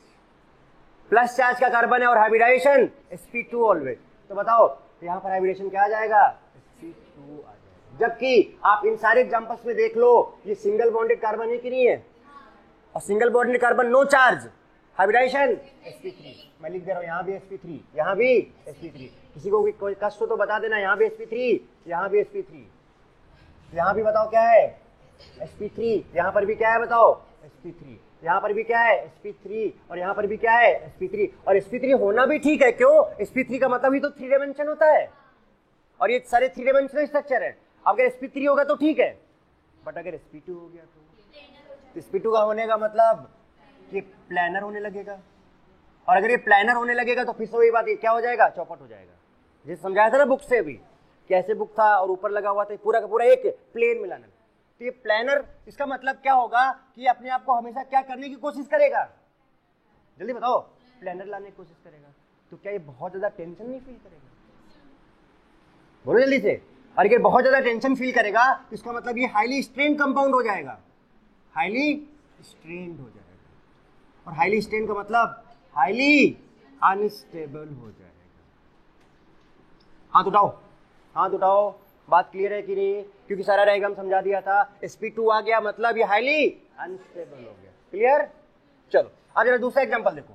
Plus charge का कार्बन है और हाइब्रिडाइजेशन sp2 ऑलवेज। तो बताओ यहां पर हाइब्रिडेशन क्या आ जाएगा? sp2 आ जाएगा। जबकि आप इन सारे एग्जांपल्स में देख लो, ये सिंगल बॉन्डेड कार्बन है कि नहीं है? और single bonded carbon no charge, hybridisation sp3। मैं लिख दे रहा हूं, यहां भी sp3, यहां भी sp3। किसी को कोई कष्ट हो तो बता देना, यहां भी sp3, यहां भी sp3, यहां भी बताओ क्या है? sp3। यहां पर भी क्या है बताओ? sp3। यहां पर भी क्या है? sp3। और यहां पर भी क्या है? sp3। और sp3 होना भी ठीक है, क्यों? sp3 का मतलब ही तो 3 डायमेंशन होता है, और ये सारे 3 डायमेंशनल स्ट्रक्चर है। अगर sp3 होगा तो ठीक है, बट अगर sp2 हो गया तो sp2 का होने का मतलब कि प्लानर होने लगेगा, और अगर ये प्लानर होने लगेगा तो फिर से वही बात, ये क्या हो जाएगा? चौपट हो जाएगा। जैसे समझाया था ना बुक से अभी, कैसे बुक था और ऊपर लगा हुआ था, पूरा का पूरा एक प्लेन मिलाना। तो ये प्लानर, इसका मतलब क्या होगा कि अपने आप को हमेशा क्या करने की कोशिश करेगा? जल्दी बताओ, प्लानर लाने की कोशिश करेगा। तो क्या ये बहुत ज्यादा टेंशन नहीं फील करेगा? बोलो जल्दी से। और अगर बहुत ज्यादा टेंशन फील करेगा तो इसका मतलब ये हाईली स्ट्रेन कंपाउंड हो जाएगा, हाईली स्ट्रेन्ड हो जाएगा। और हाईली स्ट्रेन का मतलब हाईली अनस्टेबल हो जाएगा। हाथ उठाओ, हाथ उठाओ, बात क्लियर है कि नहीं? क्योंकि सारा डायग्राम समझा दिया था। sp2 आ गया मतलब ये हाईली अनस्टेबल हो गया। क्लियर? चलो अब जरा दूसरा एग्जांपल देखो।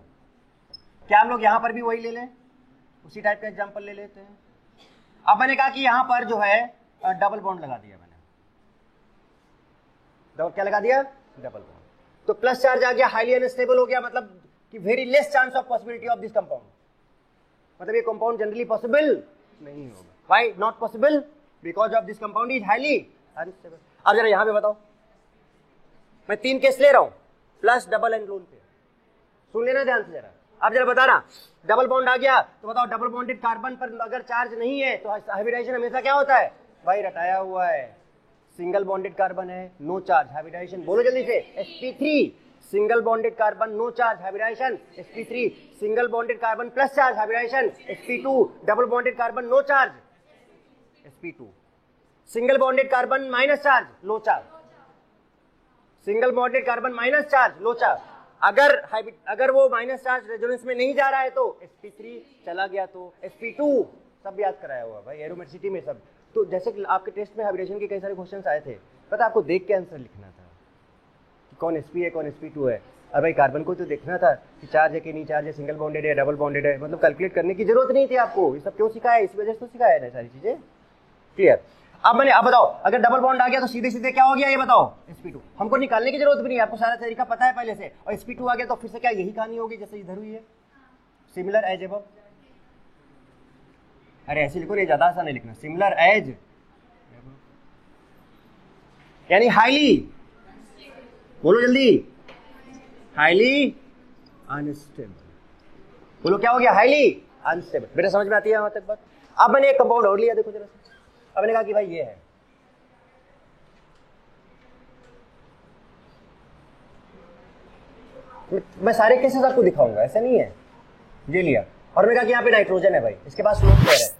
क्या हम लोग यहां पर भी वही ले लें, उसी टाइप का एग्जांपल ले लेते हैं। अब मैंने कहा कि यहां पर जो है डबल बॉन्ड लगा दिया मैंने, क्या लगा दिया? Double bond. तो प्लस चार्ज आ गया, हाईली अनस्टेबल हो गया, मतलब कि very less chance of possibility of this compound, मतलब ये कंपाउंड जनरली पॉसिबल नहीं होगा। Why not possible? Because of this compound is highly unstable. अब जरा यहां पे बताओ, मैं 3 केस ले रहा हूं, plus, double and lone pair. सुन लेना ध्यान से जरा, आप जरा बताना, डबल बॉन्ड आ गया तो बताओ डबल बॉन्डेड कार्बन पर अगर चार्ज नहीं है तो हाइब्रिडाइजेशन हमेशा क्या होता है भाई, रटाया हुआ है। सिंगल बॉन्डेड कार्बन है, नो चार्ज, हाइब्रिडाइजेशन। बोलो जल्दी से, sp3 single bonded carbon, no charge, hybridisation. sp3 single bonded carbon plus charge, hybridisation. sp2 double bonded carbon, no charge. sp2 single bonded carbon minus charge, low charge. Single bonded carbon minus charge, low charge. अगर वो minus charge resonance में नहीं जा रहा है तो sp3 चला गया तो sp2, सब याद कराया हुआ भाई एरोमेटिसिटी में सब। तो जैसे कि आपके टेस्ट में हाइब्रिडेशन के कई सारे क्वेश्चंस आए थे, पता आपको देख के आंसर लिखना था कि कौन sp है कौन sp2 है। अब भाई कार्बन को तो देखना था कि चार्ज है कि नहीं चार्ज है, सिंगल बॉन्डेड है डबल बॉन्डेड है, मतलब कैलकुलेट करने की जरूरत नहीं थी आपको। ये सब क्यों सिखाया, इस वजह से तो सिखाया है सारी चीजें। क्लियर। अब बताओ अगर डबल बॉन्ड आ गया तो सीधे सीधे क्या हो गया ये बताओ, sp2। हमको निकालने की जरूरत भी नहीं, आपको सारा तरीका पता है पहले से। और sp2 आ गया तो फिर से क्या यही कहानी होगी जैसे इधर हुई है, सिमिलर एज एबव। अरे ऐसे लिखो, नहीं ज्यादा आसान नहीं लिखना, सिमिलर एज यानी हाईली, बोलो जल्दी, हाईली अनस्टेबल। बोलो क्या हो गया, हाईली अनस्टेबल। बेटा समझ में आती है वहां तक बात। अब मैंने एक कंपाउंड और लिया, देखो जरा। अब मैंने कहा कि भाई ये है, मैं सारे केसेस आपको दिखाऊंगा, ऐसा नहीं है। ये लिया और मैंने कहा कि यहाँ पे नाइट्रोजन है भाई, इसके पास लोन पेयर है।